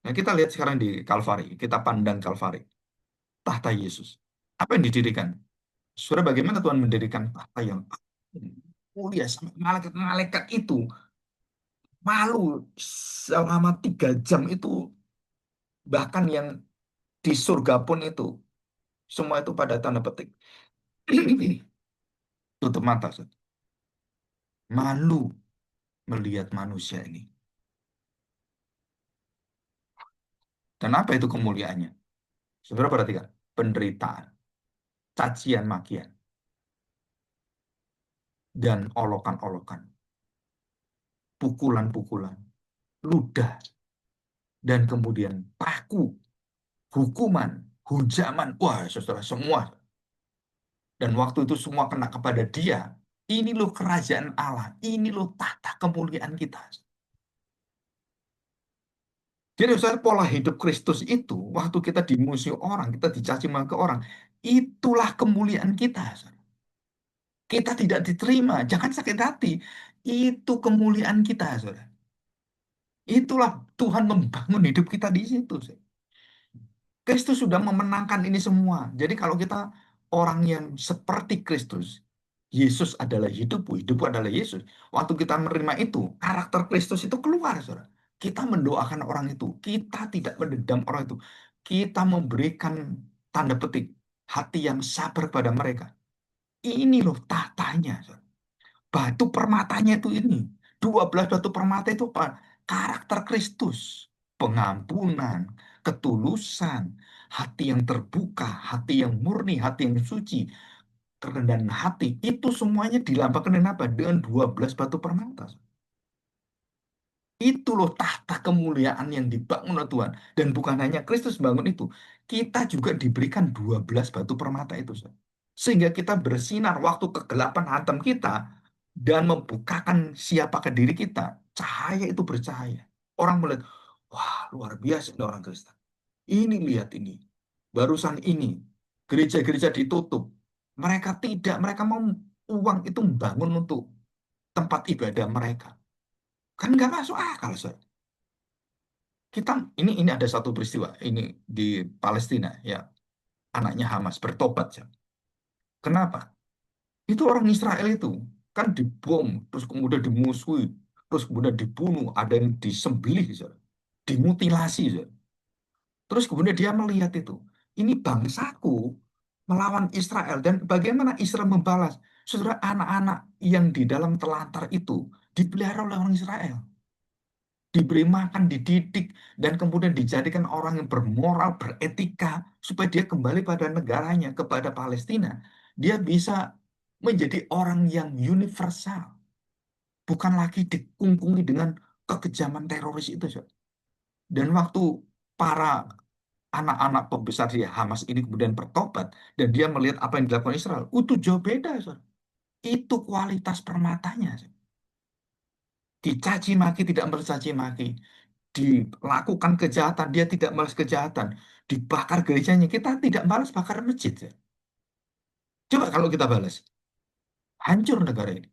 Nah, kita lihat sekarang di Kalvari. Kita pandang Kalvari. Tahta Yesus. Apa yang didirikan? Saudara, bagaimana Tuhan mendirikan tahta yang mulia sampai malaikat-malaikat itu malu selama 3 jam itu, bahkan yang di surga pun itu semua itu pada tanda petik tutup mata, Saudara. Malu melihat manusia ini. Dan apa itu kemuliaannya? Saudara perhatikan, penderitaan, cacian makian, dan olokan-olokan, pukulan-pukulan, ludah, dan kemudian paku, hukuman, hunjaman, wah saudara semua. Dan waktu itu semua kena kepada dia. Ini loh kerajaan Allah, ini loh tata kemuliaan kita. Jadi saudara, pola hidup Kristus itu, waktu kita dimusuhi orang, kita dicaci maki orang, itulah kemuliaan kita. Saudara. Kita tidak diterima, jangan sakit hati. Itu kemuliaan kita, saudara. Itulah Tuhan membangun hidup kita di situ. Saudara. Kristus sudah memenangkan ini semua. Jadi kalau kita orang yang seperti Kristus, Yesus adalah hidupku, hidupku adalah Yesus. Waktu kita menerima itu, karakter Kristus itu keluar, saudara. Kita mendoakan orang itu, kita tidak mendendam orang itu. Kita memberikan tanda petik hati yang sabar kepada mereka. Ini loh tahtanya, saudara. Batu permatanya itu ini. 12 batu permata itu apa? Karakter Kristus. Pengampunan, ketulusan, hati yang terbuka, hati yang murni, hati yang suci, kerendahan hati. Itu semuanya dilambangkan dengan apa? Dengan 12 batu permata. Itu loh tahta kemuliaan yang dibangun oleh Tuhan. Dan bukan hanya Kristus bangun itu. Kita juga diberikan 12 batu permata itu. Sehingga kita bersinar waktu kegelapan hantam kita dan membukakan siapa ke diri kita. Cahaya itu bercahaya. Orang melihat, wah luar biasa ini orang Kristen. Ini lihat ini. Barusan ini. Gereja-gereja ditutup. Mereka tidak, mereka mau uang itu membangun untuk tempat ibadah mereka. Kan nggak masuk akal, Saudara. Kita ini ada satu peristiwa ini di Palestina ya, anaknya Hamas bertobat ya. Kenapa? Itu orang Israel itu kan dibom, terus kemudian dimusuhi, terus kemudian dibunuh, ada yang disembelih, Saudara. Dimutilasi, Saudara. Terus kemudian dia melihat itu, ini bangsaku melawan Israel dan bagaimana Israel membalas? Saudara, anak-anak yang di dalam telantar itu dipelihara oleh orang Israel, diberi makan, dididik, dan kemudian dijadikan orang yang bermoral, beretika, supaya dia kembali pada negaranya, kepada Palestina. Dia bisa menjadi orang yang universal, bukan lagi dikungkungi dengan kekejaman teroris itu. Saudara. Dan waktu para anak-anak pembesar di Hamas ini kemudian bertobat, dan dia melihat apa yang dilakukan Israel, itu jauh beda. Saudara. Itu kualitas permatanya. Saudara. Dicaci maki, tidak mencaci maki, dilakukan kejahatan, dia tidak balas kejahatan, dibakar gerejanya, kita tidak balas bakar masjid. Ya. Coba kalau kita balas, hancur negara ini.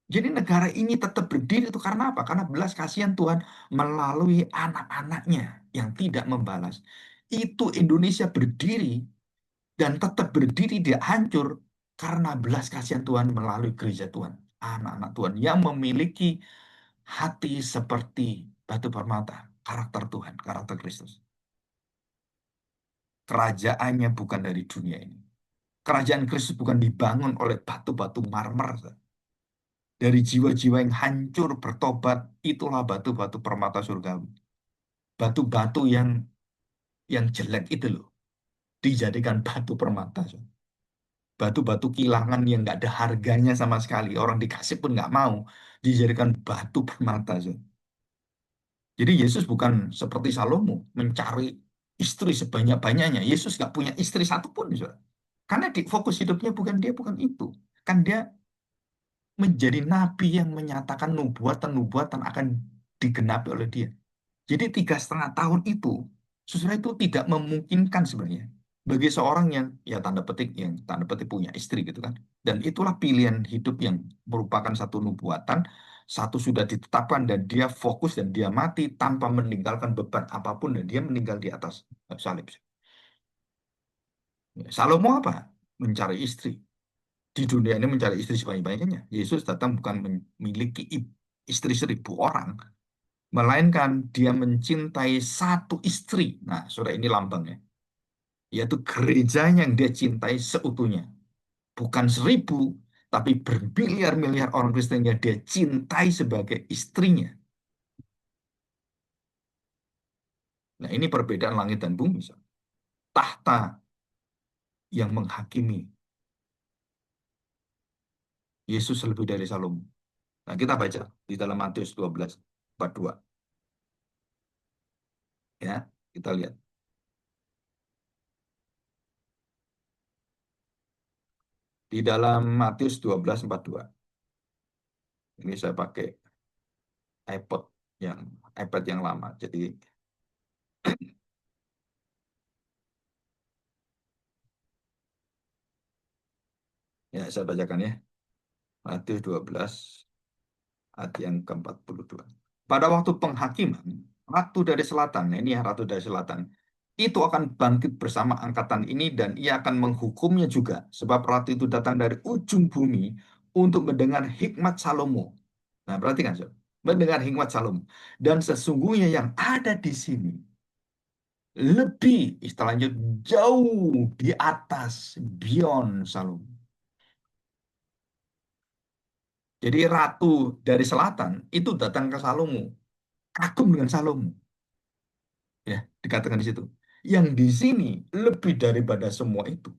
Jadi negara ini tetap berdiri itu karena apa? Karena belas kasihan Tuhan melalui anak-anaknya yang tidak membalas. Itu Indonesia berdiri dan tetap berdiri tidak hancur karena belas kasihan Tuhan melalui gereja Tuhan. Anak-anak Tuhan yang memiliki hati seperti batu permata, karakter Tuhan, karakter Kristus. Kerajaannya bukan dari dunia ini. Kerajaan Kristus bukan dibangun oleh batu-batu marmer. Dari jiwa-jiwa yang hancur bertobat, itulah batu-batu permata surgawi. Batu-batu yang jelek itu loh dijadikan batu permata. Saudara. Batu-batu kilangan yang nggak ada harganya sama sekali. Orang dikasih pun nggak mau. Dijadikan batu permata. Saudara. Jadi Yesus bukan seperti Salomo mencari istri sebanyak-banyaknya. Yesus nggak punya istri satupun. Saudara. Karena di fokus hidupnya bukan dia, bukan itu. Kan dia menjadi nabi yang menyatakan nubuatan-nubuatan akan digenapi oleh dia. Jadi 3,5 tahun itu, sebenarnya itu tidak memungkinkan sebenarnya bagi seorang yang ya tanda petik punya istri gitu kan. Dan itulah pilihan hidup yang merupakan satu nubuatan, satu sudah ditetapkan dan dia fokus dan dia mati tanpa meninggalkan beban apapun dan dia meninggal di atas salib. Salomo apa? Mencari istri. Di dunia ini mencari istri sebanyak-banyaknya. Yesus datang bukan memiliki istri 1.000 orang, melainkan dia mencintai satu istri. Nah, saudara ini lambangnya, yaitu gerejanya yang dia cintai seutuhnya. Bukan 1.000, tapi bermiliar-miliar orang Kristen yang dia cintai sebagai istrinya. Nah, ini perbedaan langit dan bumi. Saudara. Tahta yang menghakimi Yesus lebih dari Salomo. Nah, kita baca di dalam Matius 12:42. Ya, kita lihat. Di dalam Matius 12:42. Ini saya pakai iPod yang iPad yang lama. Jadi ya saya bacakan ya. Matius 12 ayat yang ke-42. Pada waktu penghakiman, ratu dari selatan, nah ini ya ratu dari selatan, itu akan bangkit bersama angkatan ini dan ia akan menghukumnya juga. Sebab ratu itu datang dari ujung bumi untuk mendengar hikmat Salomo. Nah, perhatikan, Sob. Mendengar hikmat Salomo. Dan sesungguhnya yang ada di sini lebih istilahnya jauh di atas beyond Salomo. Jadi ratu dari selatan itu datang ke Salomo, kagum dengan Salomo, ya dikatakan di situ. Yang di sini lebih daripada semua itu,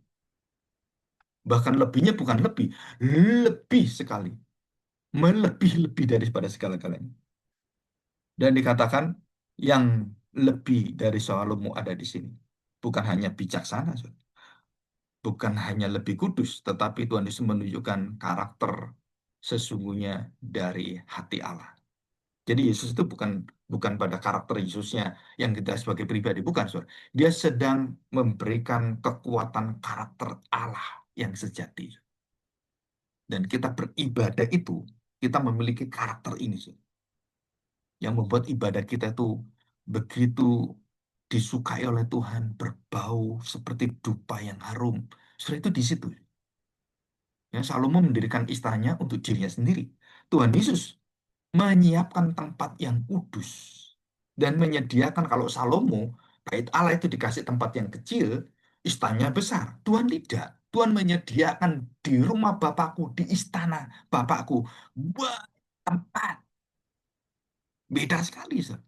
bahkan lebihnya bukan lebih, lebih sekali, melebih-lebih daripada segala-galanya. Dan dikatakan yang lebih dari Salomo ada di sini, bukan hanya bijaksana, Saudara. Bukan hanya lebih kudus, tetapi Tuhan Yesus menunjukkan karakter sesungguhnya dari hati Allah. Jadi Yesus itu bukan bukan pada karakter Yesusnya yang kita sebagai pribadi, bukan, Saudara. Dia sedang memberikan kekuatan karakter Allah yang sejati. Dan kita beribadah itu, kita memiliki karakter ini, Saudara, yang membuat ibadah kita itu begitu disukai oleh Tuhan, berbau seperti dupa yang harum. Saudara, itu di situ. Ya, Salomo mendirikan istananya untuk dirinya sendiri. Tuhan Yesus menyiapkan tempat yang kudus dan menyediakan kalau Salomo bait Allah itu dikasih tempat yang kecil, istananya besar. Tuhan tidak. Tuhan menyediakan di rumah Bapakku, di istana Bapakku, banyak tempat. Beda sekali, Sir.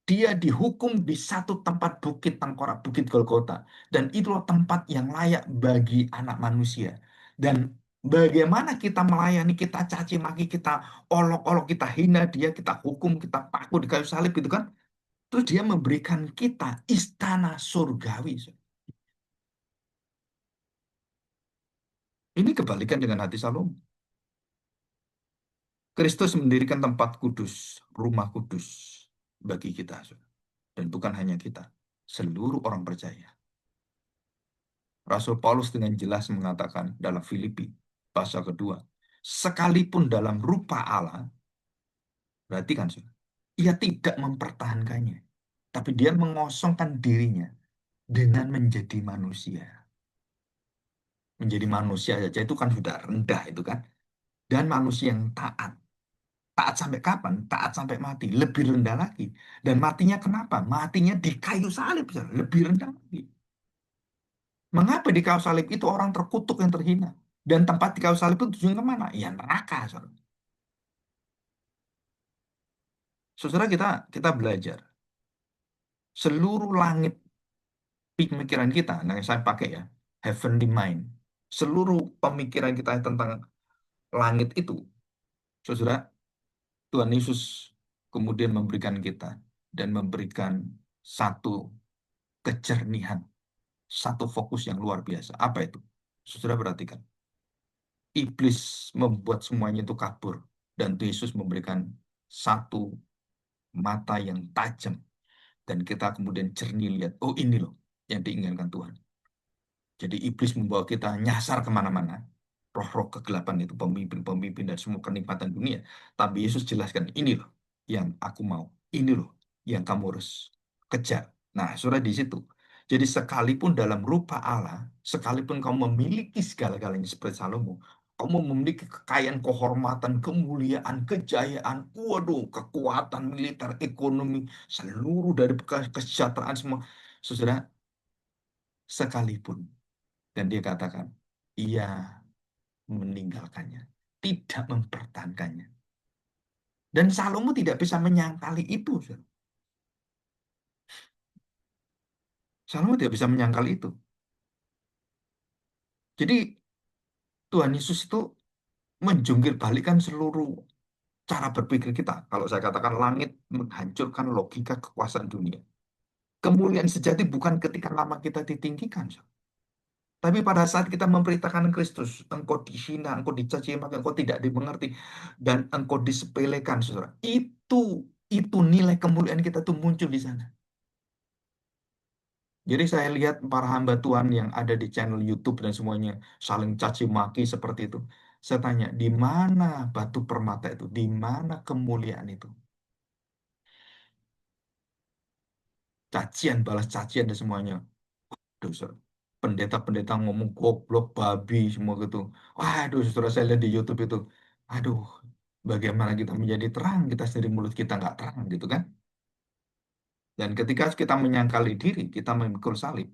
Dia dihukum di satu tempat bukit tengkorak, bukit Golgota. Dan itulah tempat yang layak bagi anak manusia. Dan bagaimana kita melayani, kita caci maki, kita olok-olok, kita hina dia, kita hukum, kita paku di kayu salib gitu kan. Terus dia memberikan kita istana surgawi. Ini kebalikan dengan hati Salomo. Kristus mendirikan tempat kudus, rumah kudus bagi kita. Dan bukan hanya kita, seluruh orang percaya. Rasul Paulus dengan jelas mengatakan dalam Filipi pasal kedua, sekalipun dalam rupa Allah, berarti kan, Saudara, ia tidak mempertahankannya, tapi dia mengosongkan dirinya dengan menjadi manusia. Menjadi manusia saja itu kan sudah rendah itu kan. Dan manusia yang taat. Taat sampai kapan? Taat sampai mati. Lebih rendah lagi. Dan matinya kenapa? Matinya di kayu salib, Saudara. Lebih rendah lagi. Mengapa di kayu salib itu orang terkutuk yang terhina? Dan tempat di kayu salib itu tujuan kemana? Ya neraka, Saudara. Saudara kita belajar. Seluruh langit pemikiran kita, nah saya pakai ya, heavenly mind. Seluruh pemikiran kita tentang langit itu, saudara, Tuhan Yesus kemudian memberikan kita dan memberikan satu kejernihan, satu fokus yang luar biasa. Apa itu? Saudara perhatikan. Iblis membuat semuanya itu kabur. Dan Tuhan Yesus memberikan satu mata yang tajam. Dan kita kemudian jernih lihat, oh ini loh yang diinginkan Tuhan. Jadi iblis membawa kita nyasar kemana-mana. Roh-roh kegelapan itu, pemimpin-pemimpin dan semua kenikmatan dunia. Tapi Yesus jelaskan, ini loh yang aku mau. Ini loh yang kamu harus kejar. Nah, sudah di situ. Jadi sekalipun dalam rupa Allah, sekalipun kamu memiliki segala-galanya seperti Salomo, kamu memiliki kekayaan, kehormatan, kemuliaan, kejayaan, waduh, kekuatan militer, ekonomi, seluruh dari kesejahteraan semua. Saudara, sekalipun. Dan dia katakan, ia meninggalkannya, tidak mempertahankannya. Dan Salomo tidak bisa menyangkali itu, saudara. Salomo tidak bisa menyangkal itu. Jadi Tuhan Yesus itu menjungkir balikan seluruh cara berpikir kita. Kalau saya katakan langit menghancurkan logika kekuasaan dunia. Kemuliaan sejati bukan ketika nama kita ditinggikan, saudara. Tapi pada saat kita memberitakan Kristus, engkau dihina, engkau dicaci maki, engkau tidak dimengerti, dan engkau disepelekan, saudara. Itu nilai kemuliaan kita tuh muncul di sana. Jadi saya lihat para hamba Tuhan yang ada di channel YouTube dan semuanya saling caci maki seperti itu. Saya tanya, di mana batu permata itu? Di mana kemuliaan itu? Cacian balas cacian dan semuanya. Dosa. Pendeta-pendeta ngomong goblok, babi, semua gitu. Waduh, saudara saya lihat di YouTube itu. Aduh, bagaimana kita menjadi terang, kita sendiri mulut kita nggak terang gitu kan. Dan ketika kita menyangkali diri, kita memikul salib.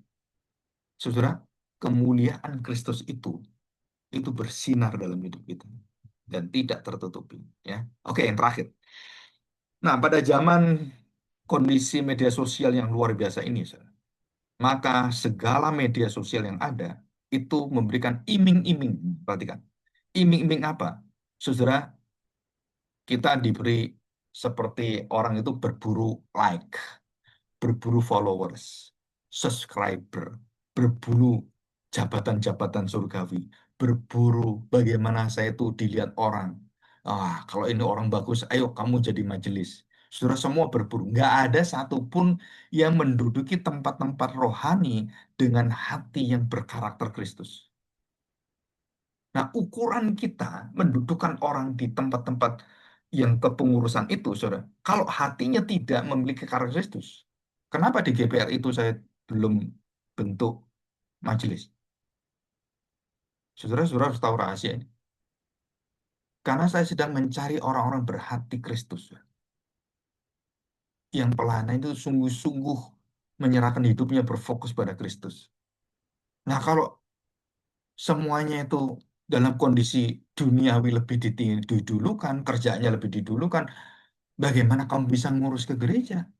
Saudara, kemuliaan Kristus itu bersinar dalam hidup kita dan tidak tertutupi. Ya, oke, yang terakhir. Nah, pada zaman kondisi media sosial yang luar biasa ini, saudara, maka segala media sosial yang ada itu memberikan iming-iming. Perhatikan, iming-iming apa? Saudara, kita diberi seperti orang itu berburu like, berburu followers, subscriber, berburu jabatan-jabatan surgawi, berburu bagaimana saya itu dilihat orang. Ah, kalau ini orang bagus, ayo kamu jadi majelis. Saudara semua berburu. Nggak ada satupun yang menduduki tempat-tempat rohani dengan hati yang berkarakter Kristus. Nah, ukuran kita mendudukan orang di tempat-tempat yang kepengurusan itu, saudara. Kalau hatinya tidak memiliki karakter Kristus, kenapa di GPR itu saya belum bentuk majelis? Saudara-saudara harus tahu rahasia ini. Karena saya sedang mencari orang-orang berhati Kristus, saudara. Yang pelayanan itu sungguh-sungguh menyerahkan hidupnya berfokus pada Kristus. Nah, kalau semuanya itu dalam kondisi duniawi lebih didulukan, kerjanya lebih didulukan, bagaimana kamu bisa ngurus ke gereja?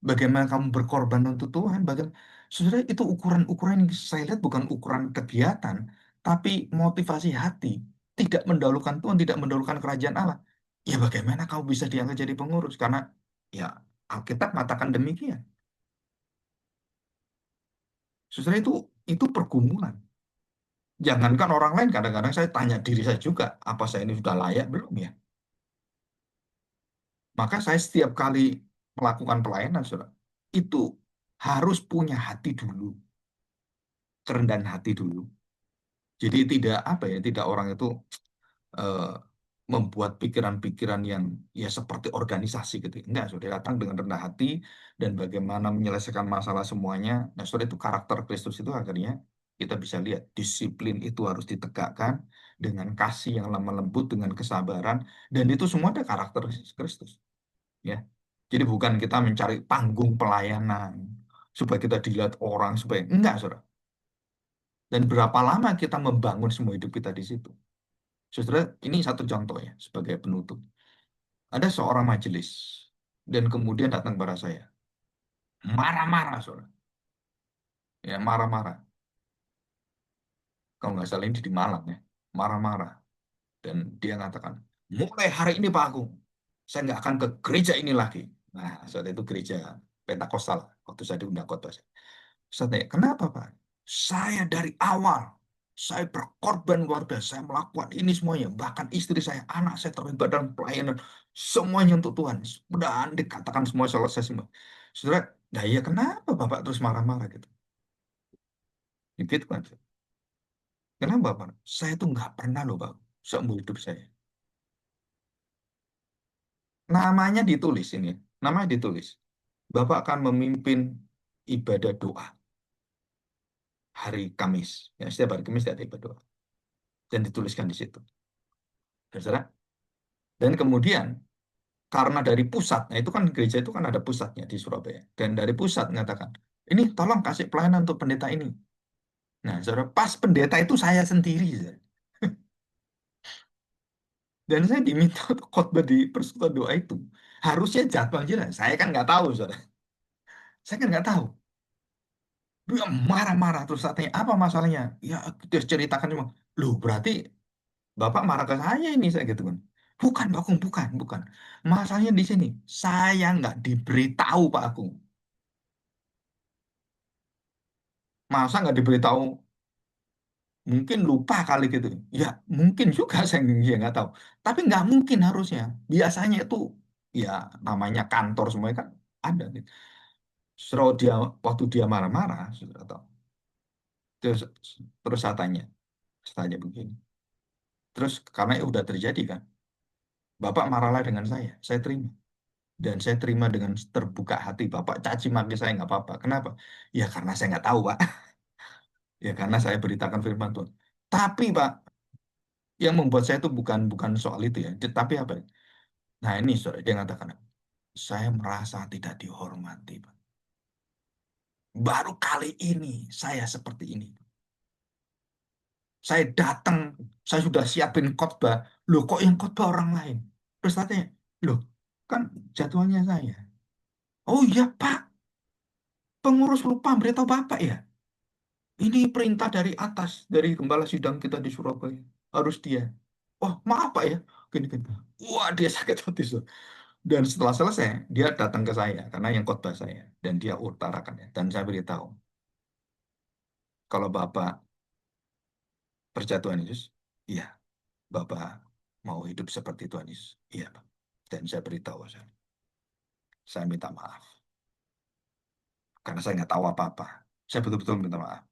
Bagaimana kamu berkorban untuk Tuhan? Bagaimana? Saudara, itu ukuran-ukuran yang saya lihat bukan ukuran kegiatan, tapi motivasi hati. Tidak mendahulukan Tuhan, tidak mendahulukan kerajaan Allah. Ya bagaimana kamu bisa diangkat jadi pengurus? Karena ya Alkitab mengatakan demikian. Saudara, itu pergumulan. Jangankan orang lain, kadang-kadang saya tanya diri saya juga, apa saya ini sudah layak belum ya? Maka saya setiap kali melakukan pelayanan, saudara, itu harus punya hati dulu, kerendahan hati dulu. Jadi tidak apa ya, tidak orang itu eh, membuat pikiran-pikiran yang ya seperti organisasi gitu. Enggak, saudara datang dengan rendah hati dan bagaimana menyelesaikan masalah semuanya. Nah, saudara itu karakter Kristus itu akhirnya kita bisa lihat disiplin itu harus ditegakkan dengan kasih yang lemah lembut, dengan kesabaran, dan itu semua ada karakter Kristus. Ya, jadi bukan kita mencari panggung pelayanan supaya kita dilihat orang supaya enggak, saudara. Dan berapa lama kita membangun semua hidup kita di situ. Saudara, ini satu contoh ya sebagai penutup. Ada seorang majelis dan kemudian datang kepada saya. marah-marah, saudara. Ya, marah-marah. Kalau nggak salah ini di Malang ya, marah-marah. Dan dia mengatakan, mulai hari ini Pak Agung, saya nggak akan ke gereja ini lagi. Nah, saat itu gereja Pentakosta lah, waktu saya diundang khotbah. Saya tanya, kenapa Pak? Saya dari awal, saya berkorban keluarga, saya melakukan ini semuanya. Bahkan istri saya, anak saya terlibat dalam pelayanan. Semuanya untuk Tuhan. Dan dikatakan semua selesai semua. Saudara, nah ya kenapa Bapak terus marah-marah gitu? Ya gitu kan. Kenapa Pak? Saya tuh nggak pernah loh Pak, seumur hidup saya. Namanya ditulis ini, namanya ditulis. Bapak akan memimpin ibadah doa hari Kamis. Ya, setiap hari Kamis ada ibadah doa. Dan dituliskan di situ. Ya, saudara. Dan kemudian karena dari pusat, nah itu kan gereja itu kan ada pusatnya di Surabaya. Dan dari pusat mengatakan, ini tolong kasih pelayanan untuk pendeta ini. Nah, saudara, pas pendeta itu saya sendiri, saudara. Dan saya diminta untuk khotbah di persekutuan doa itu. Harusnya jadwal jelas. Saya kan nggak tahu, saudara. Saya kan nggak tahu. Dia marah-marah terus katanya, apa masalahnya? Ya, dia ceritakan cuma, loh berarti Bapak marah ke saya ini, saya gitu kan. Bukan, Pak Agung, bukan, bukan. Masalahnya di sini, saya nggak diberitahu, Pak Agung. Masa nggak diberitahu? Mungkin lupa kali gitu. Ya, mungkin juga saya ya, nggak tahu. Tapi nggak mungkin harusnya. Biasanya itu, ya namanya kantor semuanya kan ada. Gitu. Terus dia, waktu dia marah-marah, sudah tahu. Terus, terus saya tanya begini. Terus karena udah terjadi kan, Bapak marahlah dengan saya terima. Dan saya terima dengan terbuka hati. Bapak caci maki saya nggak apa-apa. Kenapa? Ya karena saya nggak tahu, Pak. Ya karena saya beritakan firman Tuhan. Tapi Pak, yang membuat saya itu bukan bukan soal itu ya. Tapi apa? Nah ini saudara, dia mengatakan, saya merasa tidak dihormati, Pak. Baru kali ini saya seperti ini. Saya datang, saya sudah siapin khotbah. Loh kok yang khotbah orang lain? Terus katanya, loh kan jadwalnya saya. Oh iya Pak, pengurus lupa beritahu Bapak ya. Ini perintah dari atas, dari gembala sidang kita di Surabaya. Harus dia. Oh, maaf Pak ya. Gini, gini. Wah, dia sakit hati. Dan setelah selesai, dia datang ke saya, karena yang khotbah saya. Dan dia utarakan ya. Dan saya beritahu, kalau Bapak percaya Tuhan Yesus, iya, Bapak mau hidup seperti Tuhan Yesus. Iya, Pak. Dan saya beritahu, saya minta maaf. Karena saya nggak tahu apa-apa. Saya betul-betul minta maaf.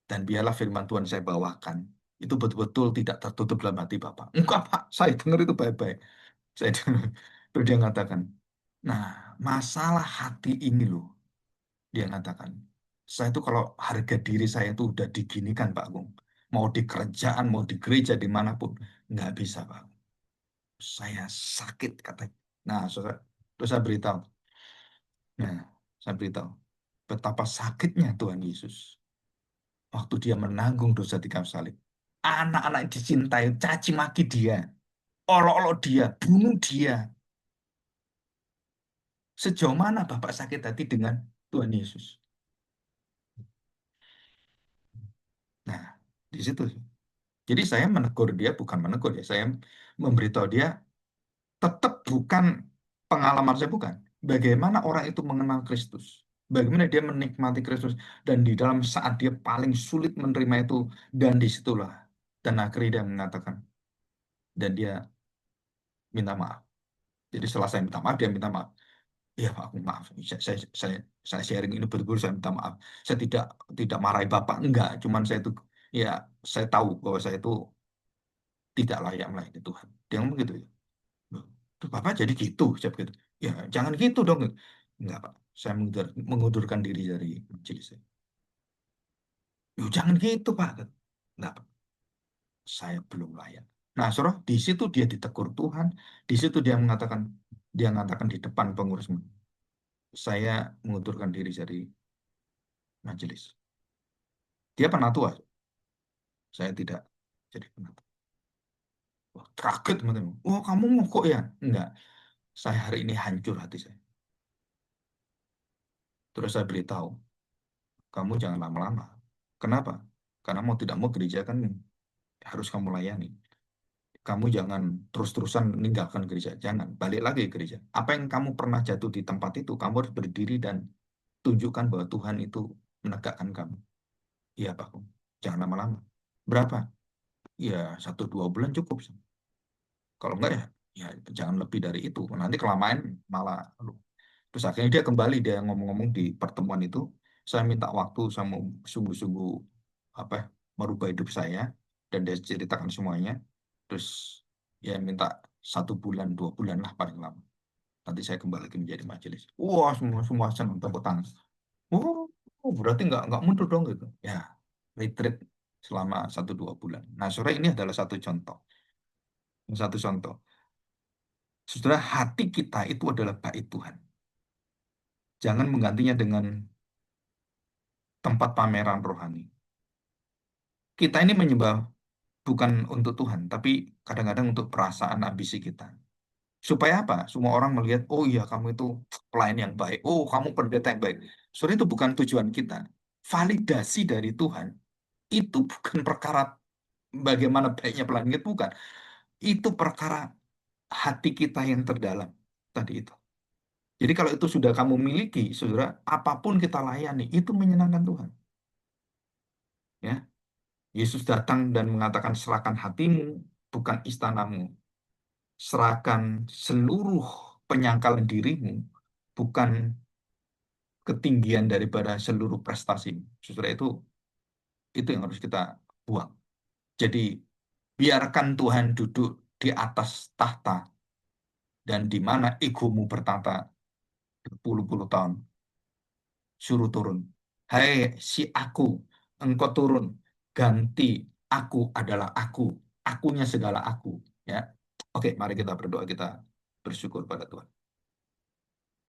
Dan biarlah firman Tuhan saya bawakan. Itu betul-betul tidak tertutup dalam hati Bapak. Enggak, Pak. Saya dengar itu baik-baik. Saya dengar. Terus dia mengatakan, nah, masalah hati ini loh. Dia mengatakan, saya itu kalau harga diri saya itu udah diginikan, Pak Agung. Mau di kerjaan, mau di gereja, dimanapun. Nggak bisa, Pak. Saya sakit, katanya. Nah, saudara, terus saya beritahu. Nah, saya beritahu. Betapa sakitnya Tuhan Yesus. Waktu dia menanggung dosa di kayu salib. Anak-anak yang dicintai, caci maki dia. Olok-olok dia, bunuh dia. Sejauh mana Bapak sakit hati dengan Tuhan Yesus? Nah, di situ. Jadi saya menegur dia, bukan menegur ya. Saya memberitahu dia, tetap bukan pengalaman saya, bukan. Bagaimana orang itu mengenal Kristus. Bagaimana dia menikmati Kristus. Dan di dalam saat dia paling sulit menerima itu, dan disitulah. Dan akhirnya dia mengatakan, dan dia minta maaf. Jadi setelah saya minta maaf, dia minta maaf. Iya Pak, aku maaf. Saya sharing ini betul saya minta maaf. Saya tidak marahi Bapak, enggak. Cuman saya itu, ya saya tahu bahwa saya itu tidak layak melayani Tuhan. Dia ngomong gitu ya. Loh, tuh Bapak jadi gitu, saya begitu. Ya jangan gitu dong. Enggak Pak, saya mengundurkan diri dari majelis saya. Loh, jangan gitu Pak. Enggak Pak, saya belum layak. Nah, saudara, di situ dia ditegur Tuhan, di situ dia mengatakan di depan pengurus, saya mengundurkan diri dari majelis. Dia penatua, saya tidak jadi penatua. Wah, kaget teman-teman. Oh, kamu mau kok ya? Enggak, saya hari ini hancur hati saya. Terus saya beritahu, kamu jangan lama-lama. Kenapa? Karena mau tidak mau gereja kan harus kamu layani. Kamu jangan terus-terusan meninggalkan gereja. Jangan, balik lagi ke gereja. Apa yang kamu pernah jatuh di tempat itu, kamu harus berdiri dan tunjukkan bahwa Tuhan itu menegakkan kamu. Iya, Pak. Jangan lama-lama. Berapa? Ya, 1 2 bulan cukup. Kalau enggak ya, ya jangan lebih dari itu. Nanti kelamaan malah. Terus akhirnya dia kembali, dia ngomong-ngomong di pertemuan itu, saya minta waktu, saya mau sungguh-sungguh apa merubah hidup saya, dan dia ceritakan semuanya. Terus ya minta 1 bulan 2 bulan lah paling lama. Nanti saya kembali lagi menjadi majelis. Wah, semua semua senang tepuk tangan. Berarti nggak mundur dong gitu. Ya, retreat selama 1 2 bulan. Nah, sore ini adalah satu contoh. Satu contoh. Saudara, hati kita itu adalah bait Tuhan. Jangan menggantinya dengan tempat pameran rohani. Kita ini menyembah bukan untuk Tuhan, tapi kadang-kadang untuk perasaan ambisi kita. Supaya apa? Semua orang melihat, oh iya kamu itu pelayan yang baik, oh kamu pendeta yang baik. Soalnya itu bukan tujuan kita. Validasi dari Tuhan itu bukan perkara bagaimana baiknya pelayan itu, bukan. Itu perkara hati kita yang terdalam tadi itu. Jadi kalau itu sudah kamu miliki, saudara, apapun kita layani, itu menyenangkan Tuhan. Ya, Yesus datang dan mengatakan, serahkan hatimu, bukan istanamu. Serahkan seluruh penyangkalan dirimu, bukan ketinggian daripada seluruh prestasi. Saudara, itu yang harus kita buang. Jadi, biarkan Tuhan duduk di atas tahta, dan di mana egomu bertata berpuluh-puluh tahun, suruh turun. Hai si aku, engkau turun, ganti aku adalah aku, akunya segala aku. Ya, oke, mari kita berdoa, kita bersyukur pada Tuhan.